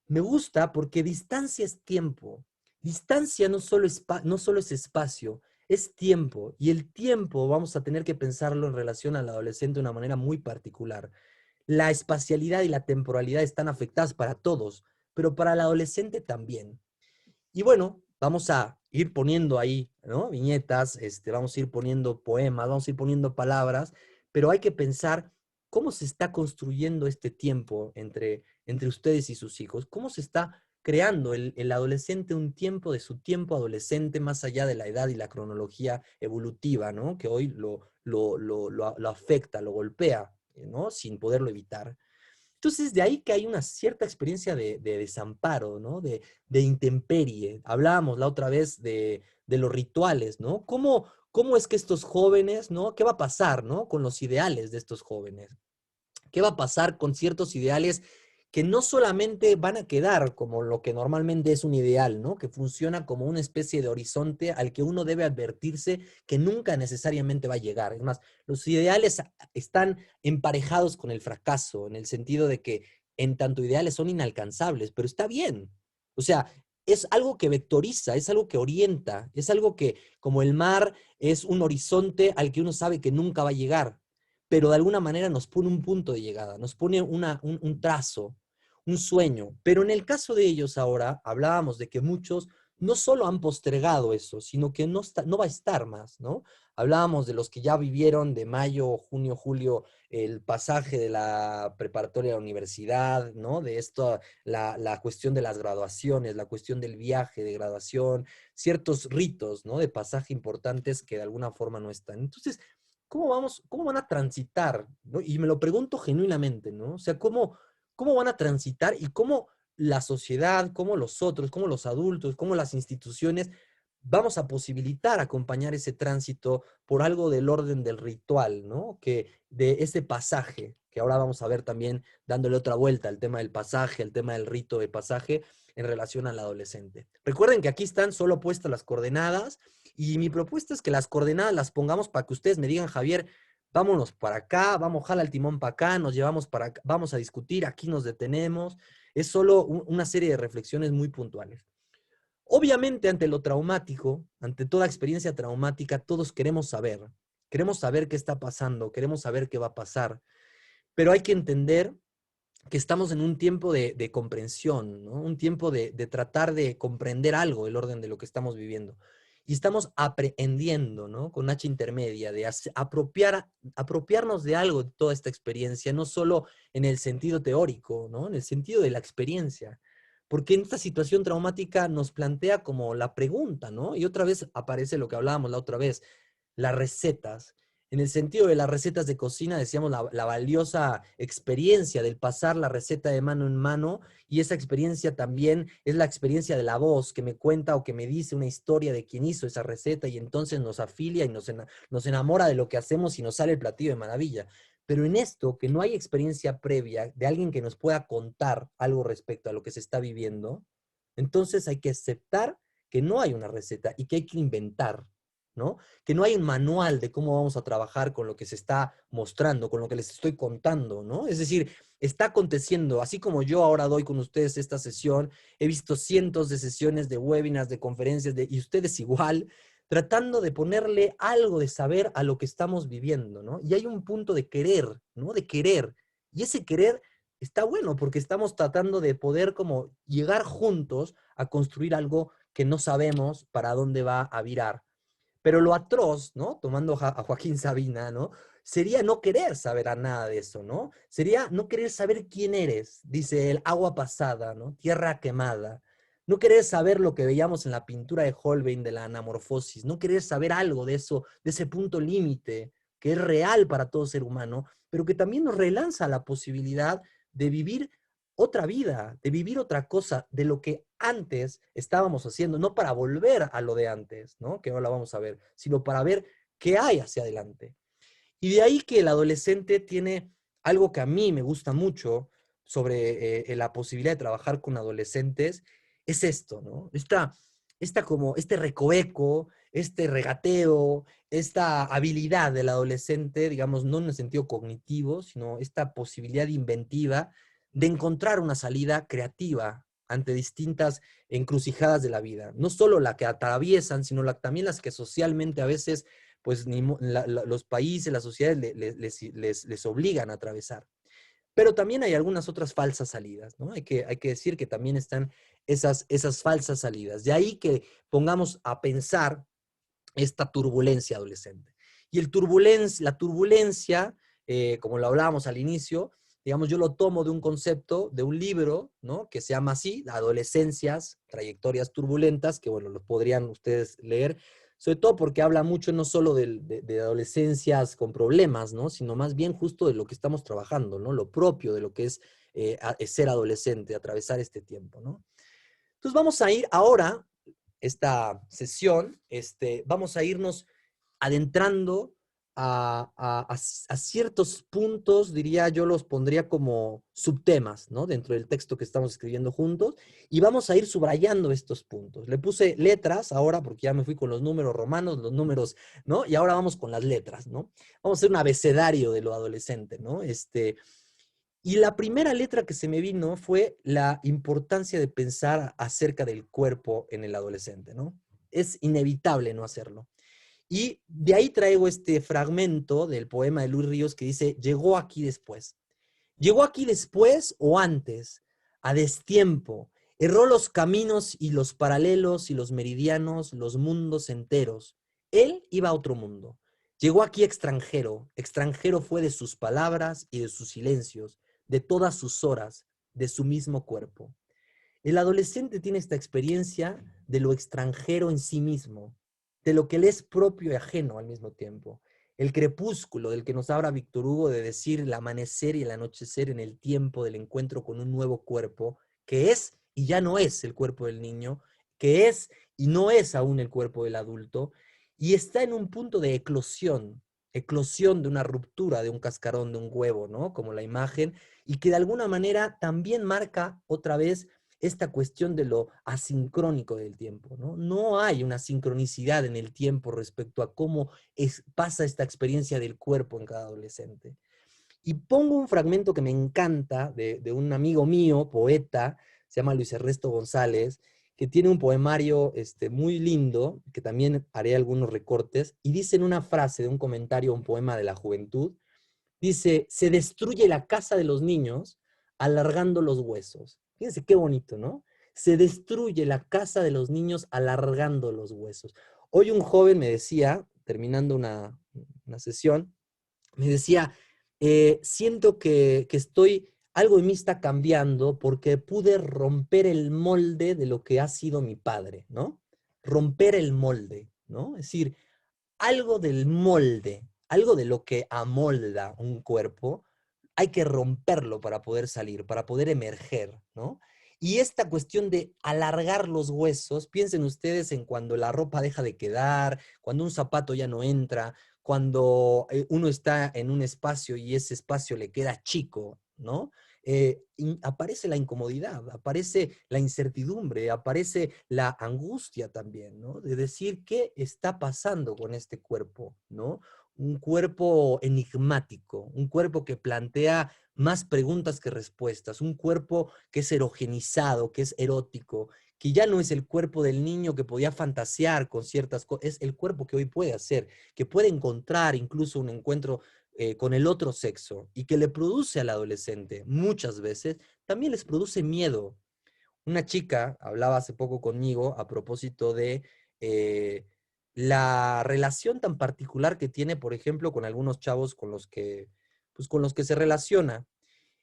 Me gusta porque distancia es tiempo. Distancia no solo es espacio, es tiempo. Y el tiempo vamos a tener que pensarlo en relación al adolescente de una manera muy particular. La espacialidad y la temporalidad están afectadas para todos, pero para el adolescente también. Y bueno, vamos a ir poniendo ahí, ¿no? Viñetas, vamos a ir poniendo poemas, vamos a ir poniendo palabras, pero hay que pensar cómo se está construyendo este tiempo entre ustedes y sus hijos, cómo se está creando el adolescente un tiempo de su tiempo adolescente más allá de la edad y la cronología evolutiva, ¿no? Que hoy lo afecta, lo golpea, ¿no? Sin poderlo evitar. Entonces, de ahí que hay una cierta experiencia de desamparo, ¿no? De intemperie. Hablábamos la otra vez de los rituales, ¿no? ¿Cómo es que estos jóvenes, ¿no? ¿Qué va a pasar, ¿no? Con los ideales de estos jóvenes. ¿Qué va a pasar con ciertos ideales que no solamente van a quedar como lo que normalmente es un ideal, ¿no? Que funciona como una especie de horizonte al que uno debe advertirse que nunca necesariamente va a llegar? Es más, los ideales están emparejados con el fracaso, en el sentido de que en tanto ideales son inalcanzables, pero está bien. O sea, es algo que vectoriza, es algo que orienta, es algo que, como el mar, es un horizonte al que uno sabe que nunca va a llegar, pero de alguna manera nos pone un punto de llegada, nos pone un trazo, un sueño. Pero en el caso de ellos ahora, hablábamos de que muchos no solo han postergado eso, sino que no va a estar más, ¿no? Hablábamos de los que ya vivieron de mayo, junio, julio, el pasaje de la preparatoria a la universidad, ¿no? De esto, la cuestión de las graduaciones, la cuestión del viaje de graduación, ciertos ritos, ¿no? De pasaje importantes que de alguna forma no están. Entonces, cómo van a transitar, ¿no? Y me lo pregunto genuinamente, ¿no? O sea, cómo van a transitar y cómo la sociedad, cómo los otros, cómo los adultos, cómo las instituciones vamos a posibilitar acompañar ese tránsito por algo del orden del ritual, ¿no? Que de ese pasaje, que ahora vamos a ver también dándole otra vuelta al tema del pasaje, al tema del rito de pasaje en relación al adolescente. Recuerden que aquí están solo puestas las coordenadas y mi propuesta es que las coordenadas las pongamos para que ustedes me digan, Javier, vámonos para acá, vamos, jala el timón para acá, nos llevamos para acá, vamos a discutir, aquí nos detenemos. Es solo una serie de reflexiones muy puntuales. Obviamente, ante lo traumático, ante toda experiencia traumática, todos queremos saber qué está pasando, queremos saber qué va a pasar, pero hay que entender que estamos en un tiempo de comprensión, ¿no? Un tiempo de tratar de comprender algo, el orden de lo que estamos viviendo. y estamos aprehendiendo, ¿no? Con H intermedia, de apropiarnos de algo de toda esta experiencia, no solo en el sentido teórico, ¿no? En el sentido de la experiencia. Porque en esta situación traumática nos plantea como la pregunta, ¿no? Y otra vez aparece lo que hablábamos la otra vez, las recetas. En el sentido de las recetas de cocina, decíamos la valiosa experiencia del pasar la receta de mano en mano, y esa experiencia también es la experiencia de la voz que me cuenta o que me dice una historia de quién hizo esa receta, y entonces nos afilia y nos enamora de lo que hacemos y nos sale el platillo de maravilla. Pero en esto, que no hay experiencia previa de alguien que nos pueda contar algo respecto a lo que se está viviendo, entonces hay que aceptar que no hay una receta y que hay que inventar, ¿no? Que no hay un manual de cómo vamos a trabajar con lo que se está mostrando, con lo que les estoy contando, ¿no? Es decir, está aconteciendo, así como yo ahora doy con ustedes esta sesión, he visto cientos de sesiones de webinars, de conferencias, y ustedes igual, tratando de ponerle algo de saber a lo que estamos viviendo, ¿no? Y hay un punto de querer, ¿no? De querer. Y ese querer está bueno porque estamos tratando de poder como llegar juntos a construir algo que no sabemos para dónde va a virar. Pero lo atroz, ¿no? Tomando a Joaquín Sabina, ¿no? Sería no querer saber a nada de eso, ¿no? Sería no querer saber quién eres, dice el agua pasada, ¿no? Tierra quemada. No querer saber lo que veíamos en la pintura de Holbein de la anamorfosis, no querer saber algo de eso, de ese punto límite que es real para todo ser humano, pero que también nos relanza la posibilidad de vivir otra vida, de vivir otra cosa, de lo que antes estábamos haciendo, no para volver a lo de antes, ¿no? Que ahora la vamos a ver, sino para ver qué hay hacia adelante. Y de ahí que el adolescente tiene algo que a mí me gusta mucho sobre la posibilidad de trabajar con adolescentes, es esto, ¿no? Este recoveco, este regateo, esta habilidad del adolescente, digamos, no en el sentido cognitivo, sino esta posibilidad inventiva de encontrar una salida creativa ante distintas encrucijadas de la vida. No solo la que atraviesan, sino también las que socialmente a veces pues los países, las sociedades les obligan a atravesar. Pero también hay algunas otras falsas salidas, ¿no? Hay que decir que también están esas falsas salidas. De ahí que pongamos a pensar esta turbulencia adolescente. Y la turbulencia, como lo hablábamos al inicio, digamos, yo lo tomo de un concepto, de un libro, ¿no? Que se llama así, Adolescencias, Trayectorias Turbulentas, que bueno, lo podrían ustedes leer, sobre todo porque habla mucho no solo de adolescencias con problemas, ¿no? Sino más bien justo de lo que estamos trabajando, ¿no? Lo propio de lo que es ser adolescente, atravesar este tiempo, ¿no? Entonces vamos a ir ahora, esta sesión, vamos a irnos adentrando a ciertos puntos, diría yo, los pondría como subtemas, ¿no? Dentro del texto que estamos escribiendo juntos, y vamos a ir subrayando estos puntos. Le puse letras ahora porque ya me fui con los números romanos, los números, ¿no? Y ahora vamos con las letras, ¿no? Vamos a hacer un abecedario de lo adolescente, ¿no? Y la primera letra que se me vino fue la importancia de pensar acerca del cuerpo en el adolescente, ¿no? Es inevitable no hacerlo. Y de ahí traigo este fragmento del poema de Luis Ríos que dice, llegó aquí después. Llegó aquí después o antes, a destiempo, erró los caminos y los paralelos y los meridianos, los mundos enteros. Él iba a otro mundo. Llegó aquí extranjero, extranjero fue de sus palabras y de sus silencios, de todas sus horas, de su mismo cuerpo. El adolescente tiene esta experiencia de lo extranjero en sí mismo, de lo que le es propio y ajeno al mismo tiempo. El crepúsculo del que nos habla Víctor Hugo de decir el amanecer y el anochecer en el tiempo del encuentro con un nuevo cuerpo, que es y ya no es el cuerpo del niño, que es y no es aún el cuerpo del adulto, y está en un punto de eclosión de una ruptura de un cascarón de un huevo, ¿no? Como la imagen, y que de alguna manera también marca otra vez esta cuestión de lo asincrónico del tiempo, ¿no? No hay una sincronicidad en el tiempo respecto a cómo pasa esta experiencia del cuerpo en cada adolescente. Y pongo un fragmento que me encanta de un amigo mío, poeta, se llama Luis Ernesto González, que tiene un poemario muy lindo, que también haré algunos recortes, y dice en una frase de un comentario, un poema de la juventud, dice, se destruye la casa de los niños alargando los huesos. Fíjense qué bonito, ¿no? Se destruye la casa de los niños alargando los huesos. Hoy un joven me decía, terminando una sesión, me decía, siento que estoy, algo en mí está cambiando porque pude romper el molde de lo que ha sido mi padre, ¿no? Romper el molde, ¿no? Es decir, algo del molde, algo de lo que amolda un cuerpo, hay que romperlo para poder salir, para poder emerger, ¿no? Y esta cuestión de alargar los huesos, piensen ustedes en cuando la ropa deja de quedar, cuando un zapato ya no entra, cuando uno está en un espacio y ese espacio le queda chico, ¿no? Aparece la incomodidad, aparece la incertidumbre, aparece la angustia también, ¿no? De decir qué está pasando con este cuerpo, ¿no? Un cuerpo enigmático, un cuerpo que plantea más preguntas que respuestas, un cuerpo que es erogenizado, que es erótico, que ya no es el cuerpo del niño que podía fantasear con ciertas cosas, es el cuerpo que hoy puede hacer, que puede encontrar incluso un encuentro con el otro sexo y que le produce al adolescente muchas veces, también les produce miedo. Una chica hablaba hace poco conmigo a propósito de eh, la relación tan particular que tiene, por ejemplo, con algunos chavos pues, con los que se relaciona.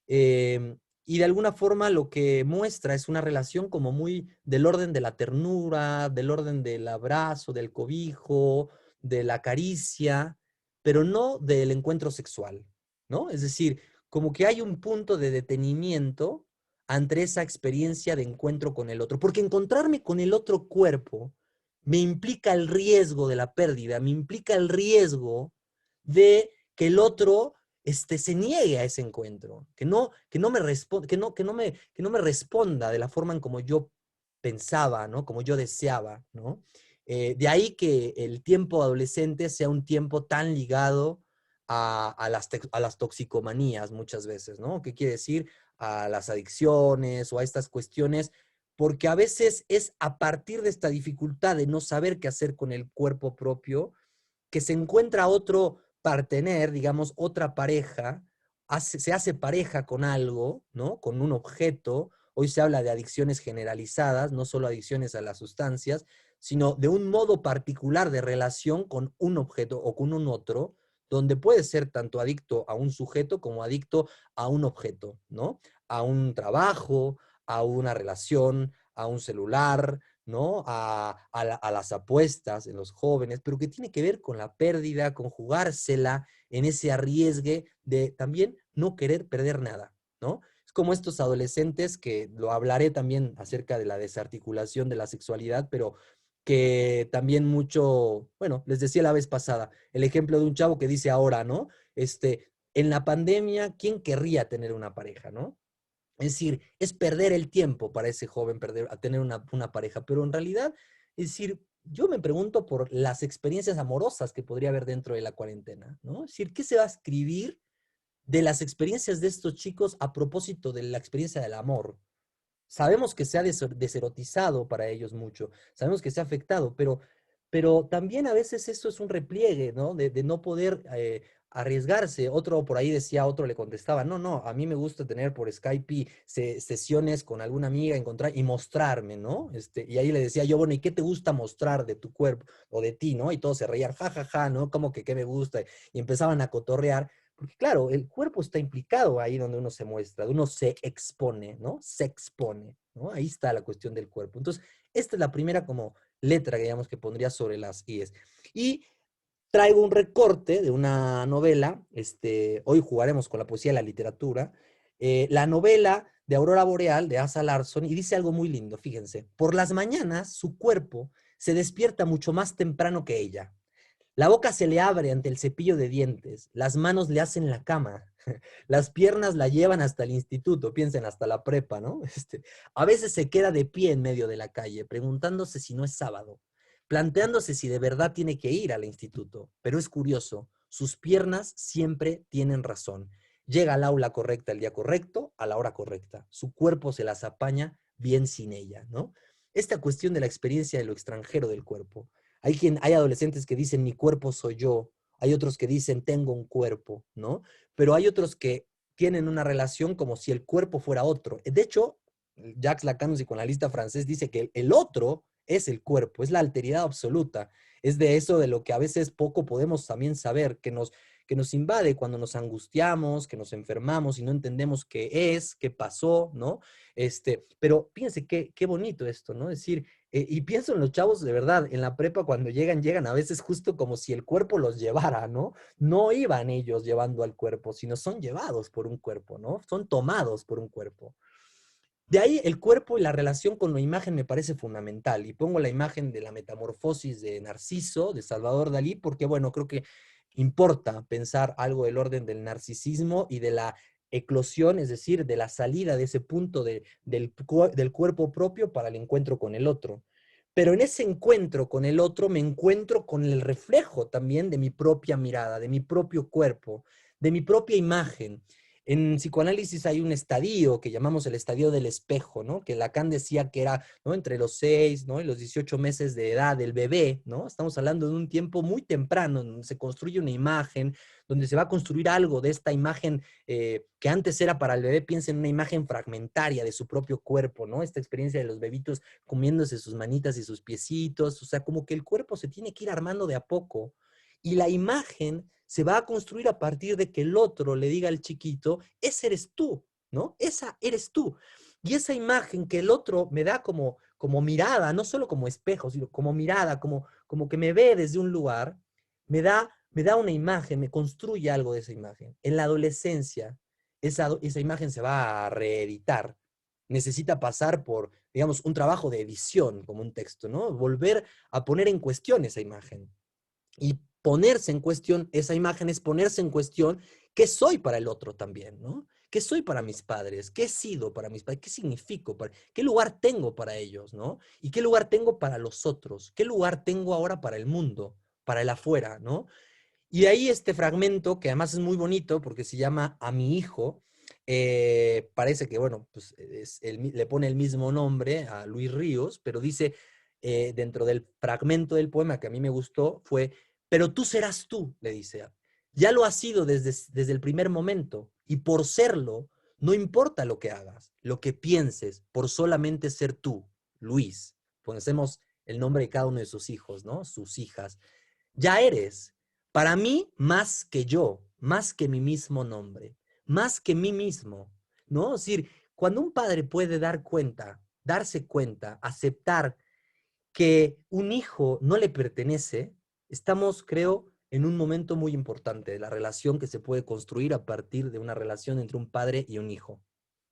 Y de alguna forma lo que muestra es una relación como muy del orden de la ternura, del orden del abrazo, del cobijo, de la caricia, pero no del encuentro sexual, ¿no? Es decir, como que hay un punto de detenimiento ante esa experiencia de encuentro con el otro, porque encontrarme con el otro cuerpo me implica el riesgo de la pérdida, me implica el riesgo de que el otro se niegue a ese encuentro, que no me responda, que no me responda de la forma en como yo pensaba, ¿no? Como yo deseaba, ¿no? De ahí que el tiempo adolescente sea un tiempo tan ligado a las toxicomanías muchas veces, ¿no? ¿Qué quiere decir? A las adicciones o a estas cuestiones, porque a veces es a partir de esta dificultad de no saber qué hacer con el cuerpo propio que se encuentra otro partener, digamos, otra pareja, se hace pareja con algo, ¿no? Con un objeto. Hoy se habla de adicciones generalizadas, no solo adicciones a las sustancias, sino de un modo particular de relación con un objeto o con un otro, donde puede ser tanto adicto a un sujeto como adicto a un objeto, ¿no? A un trabajo, a una relación, a un celular, ¿no? A las apuestas en los jóvenes, pero que tiene que ver con la pérdida, con jugársela en ese arriesgue de también no querer perder nada, ¿no? Es como estos adolescentes que lo hablaré también acerca de la desarticulación de la sexualidad, pero que también mucho, bueno, les decía la vez pasada, el ejemplo de un chavo que dice ahora, ¿no? En la pandemia, ¿quién querría tener una pareja, ¿no? Es decir, es perder el tiempo para ese joven a tener una pareja, pero en realidad, es decir, yo me pregunto por las experiencias amorosas que podría haber dentro de la cuarentena, ¿no? Es decir, ¿qué se va a escribir de las experiencias de estos chicos a propósito de la experiencia del amor? Sabemos que se ha deserotizado para ellos mucho, sabemos que se ha afectado, pero también a veces eso es un repliegue, ¿no? De no poder arriesgarse. Otro por ahí decía, otro le contestaba, no, no, a mí me gusta tener por Skype sesiones con alguna amiga, encontrar y mostrarme, ¿no? Y ahí le decía yo, bueno, ¿y qué te gusta mostrar de tu cuerpo o de ti, ¿no? Y todos se reían, ja, ja, ja, ¿no? Como que qué me gusta, y empezaban a cotorrear. Porque claro, el cuerpo está implicado ahí donde uno se muestra, uno se expone, ¿no? Se expone, ¿no? Ahí está la cuestión del cuerpo. Entonces, esta es la primera como letra, digamos, que pondría sobre las IES. Y traigo un recorte de una novela, hoy jugaremos con la poesía y la literatura, la novela de Aurora Boreal de Asa Larsson, y dice algo muy lindo, fíjense, por las mañanas su cuerpo se despierta mucho más temprano que ella. La boca se le abre ante el cepillo de dientes, las manos le hacen la cama, las piernas la llevan hasta el instituto, piensen hasta la prepa, ¿no? A veces se queda de pie en medio de la calle, preguntándose si no es sábado, planteándose si de verdad tiene que ir al instituto. Pero es curioso, sus piernas siempre tienen razón. Llega al aula correcta el día correcto, a la hora correcta. Su cuerpo se las apaña bien sin ella, ¿no? Esta cuestión de la experiencia de lo extranjero del cuerpo. Hay adolescentes que dicen, mi cuerpo soy yo. Hay otros que dicen, tengo un cuerpo, ¿no? Pero hay otros que tienen una relación como si el cuerpo fuera otro. De hecho, Jacques Lacan, un psicoanalista francés, dice que el otro es el cuerpo, es la alteridad absoluta. Es de eso de lo que a veces poco podemos también saber, que nos invade cuando nos angustiamos, que nos enfermamos y no entendemos qué es, qué pasó, ¿no? Pero fíjense qué bonito esto, ¿no? Es decir, y pienso en los chavos de verdad, en la prepa cuando llegan a veces justo como si el cuerpo los llevara, ¿no? No iban ellos llevando al cuerpo, sino son llevados por un cuerpo, ¿no? Son tomados por un cuerpo. De ahí el cuerpo y la relación con la imagen me parece fundamental. Y pongo la imagen de la metamorfosis de Narciso, de Salvador Dalí, porque bueno, creo que importa pensar algo del orden del narcisismo y de la eclosión, es decir, de la salida de ese punto del cuerpo propio para el encuentro con el otro. Pero en ese encuentro con el otro me encuentro con el reflejo también de mi propia mirada, de mi propio cuerpo, de mi propia imagen. En psicoanálisis hay un estadio que llamamos el estadio del espejo, ¿no? Que Lacan decía que era, ¿no?, entre los 6, ¿no?, y los 18 meses de edad del bebé, ¿no? Estamos hablando de un tiempo muy temprano, donde se construye una imagen, donde se va a construir algo de esta imagen que antes era para el bebé. Piensa en una imagen fragmentaria de su propio cuerpo, ¿no? Esta experiencia de los bebitos comiéndose sus manitas y sus piecitos, o sea, como que el cuerpo se tiene que ir armando de a poco. Y la imagen se va a construir a partir de que el otro le diga al chiquito, ese eres tú, ¿no? Esa eres tú. Y esa imagen que el otro me da como mirada, no solo como espejo, sino como mirada, como que me ve desde un lugar, me da una imagen, me construye algo de esa imagen. En la adolescencia, esa imagen se va a reeditar. Necesita pasar por, digamos, un trabajo de edición, como un texto, ¿no? Volver a poner en cuestión esa imagen. Y ponerse en cuestión esa imagen es ponerse en cuestión qué soy para el otro también, ¿no? ¿Qué soy para mis padres? ¿Qué he sido para mis padres? ¿Qué significo? ¿Qué lugar tengo para ellos, ¿no? ¿Y qué lugar tengo para los otros? ¿Qué lugar tengo ahora para el mundo, para el afuera, ¿no? Y de ahí este fragmento, que además es muy bonito porque se llama A mi hijo, parece que, bueno, pues le pone el mismo nombre a Luis Ríos, pero dice, dentro del fragmento del poema que a mí me gustó, fue, pero tú serás tú, le dice. Ya lo has sido desde el primer momento, y por serlo, no importa lo que hagas, lo que pienses, por solamente ser tú, Luis. Ponemos el nombre de cada uno de sus hijos, ¿no? Sus hijas. Ya eres, para mí, más que yo, más que mi mismo nombre, más que mí mismo, ¿no? Es decir, cuando un padre puede darse cuenta, aceptar que un hijo no le pertenece, estamos, creo, en un momento muy importante de la relación que se puede construir a partir de una relación entre un padre y un hijo.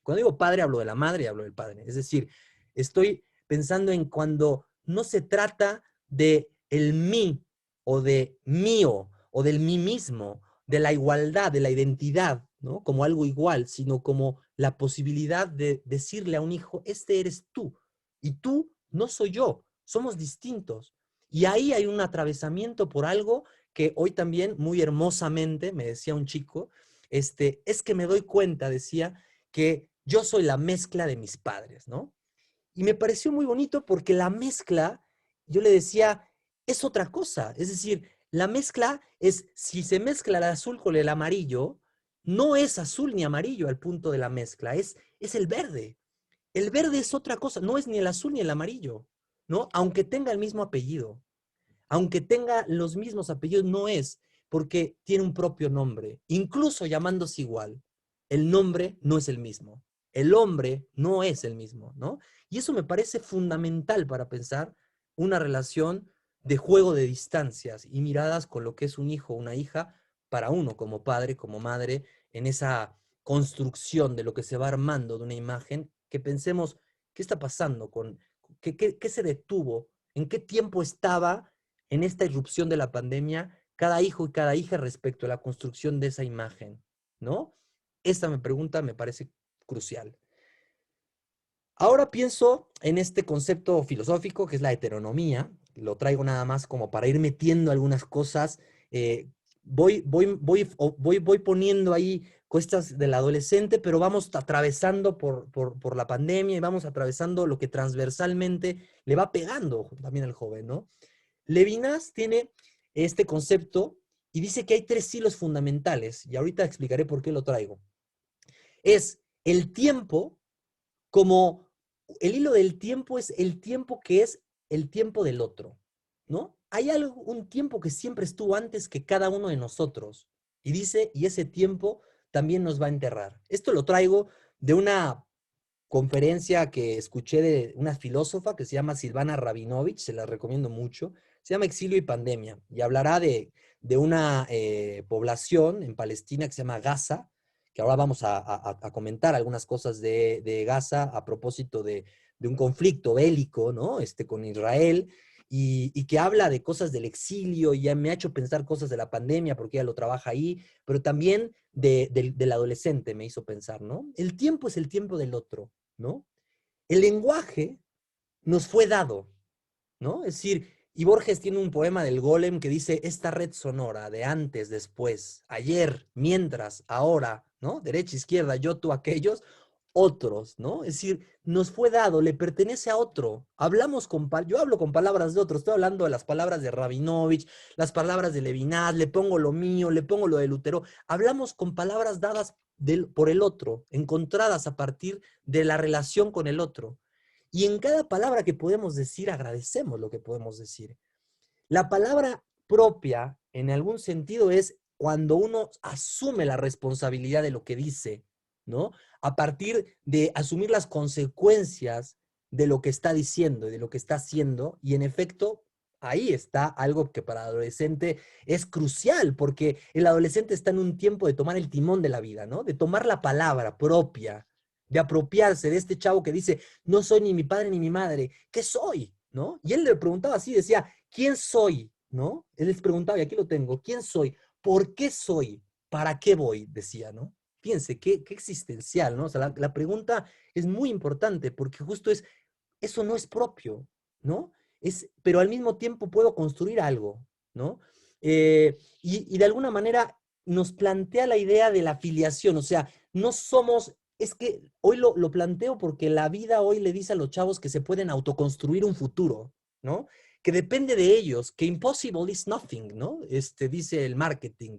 Cuando digo padre, hablo de la madre y hablo del padre. Es decir, estoy pensando en cuando no se trata de el mí o de mío o del mí mismo, de la igualdad, de la identidad, ¿no? Como algo igual, sino como la posibilidad de decirle a un hijo, este eres tú y tú no soy yo, somos distintos. Y ahí hay un atravesamiento por algo que hoy también muy hermosamente me decía un chico, es que me doy cuenta, decía, que yo soy la mezcla de mis padres, ¿no? Y me pareció muy bonito porque la mezcla, yo le decía, es otra cosa. Es decir, la mezcla es, si se mezcla el azul con el amarillo, no es azul ni amarillo al punto de la mezcla, es el verde. El verde es otra cosa, no es ni el azul ni el amarillo, ¿no? Aunque tenga el mismo apellido, aunque tenga los mismos apellidos, no es, porque tiene un propio nombre. Incluso llamándose igual, el nombre no es el mismo. El hombre no es el mismo, ¿no? Y eso me parece fundamental para pensar una relación de juego de distancias y miradas con lo que es un hijo o una hija para uno como padre, como madre, en esa construcción de lo que se va armando de una imagen, que pensemos, ¿qué está pasando? ¿Qué se detuvo? ¿En qué tiempo estaba en esta irrupción de la pandemia cada hijo y cada hija respecto a la construcción de esa imagen, ¿no? Esta pregunta me parece crucial. Ahora pienso en este concepto filosófico que es la heteronomía. Lo traigo nada más como para ir metiendo algunas cosas. Voy poniendo ahí cuestas del adolescente, pero vamos atravesando por la pandemia y vamos atravesando lo que transversalmente le va pegando también al joven, ¿no? Levinas tiene este concepto y dice que hay 3 hilos fundamentales, y ahorita explicaré por qué lo traigo. Es el tiempo como el hilo del tiempo es el tiempo que es el tiempo del otro, ¿no? Hay un tiempo que siempre estuvo antes que cada uno de nosotros. Y dice, y ese tiempo también nos va a enterrar. Esto lo traigo de una conferencia que escuché de una filósofa que se llama Silvana Rabinovich, se la recomiendo mucho, se llama Exilio y Pandemia, y hablará de una población en Palestina que se llama Gaza, que ahora vamos a comentar algunas cosas de Gaza a propósito de un conflicto bélico, ¿no? Con Israel, y que habla de cosas del exilio, y ya me ha hecho pensar cosas de la pandemia, porque ella lo trabaja ahí, pero también del adolescente me hizo pensar, ¿no? El tiempo es el tiempo del otro, ¿no? El lenguaje nos fue dado, ¿no? Es decir, y Borges tiene un poema del Golem que dice, esta red sonora de antes, después, ayer, mientras, ahora, ¿no? Derecha, izquierda, yo, tú, aquellos, otros, ¿no? Es decir, nos fue dado, le pertenece a otro. Yo hablo con palabras de otros, estoy hablando de las palabras de Rabinovich, las palabras de Levinas, le pongo lo mío, le pongo lo de Lutero. Hablamos con palabras dadas por el otro, encontradas a partir de la relación con el otro. Y en cada palabra que podemos decir, agradecemos lo que podemos decir. La palabra propia, en algún sentido, es cuando uno asume la responsabilidad de lo que dice, ¿no? A partir de asumir las consecuencias de lo que está diciendo y de lo que está haciendo, y en efecto, ahí está algo que para el adolescente es crucial, porque el adolescente está en un tiempo de tomar el timón de la vida, ¿no? De tomar la palabra propia, de apropiarse de este chavo que dice, no soy ni mi padre ni mi madre, ¿qué soy? ¿No? Y él le preguntaba así, decía, ¿quién soy? ¿No? Él les preguntaba, y aquí lo tengo, ¿quién soy? ¿Por qué soy? ¿Para qué voy? Decía, ¿no? Fíjense, qué existencial, ¿no? O sea, la pregunta es muy importante porque justo eso no es propio, ¿no? Pero al mismo tiempo puedo construir algo, ¿no? Y de alguna manera nos plantea la idea de la filiación, o sea, no somos, es que hoy lo planteo porque la vida hoy le dice a los chavos que se pueden autoconstruir un futuro, ¿no? Que depende de ellos, que impossible is nothing, ¿no? Dice el marketing,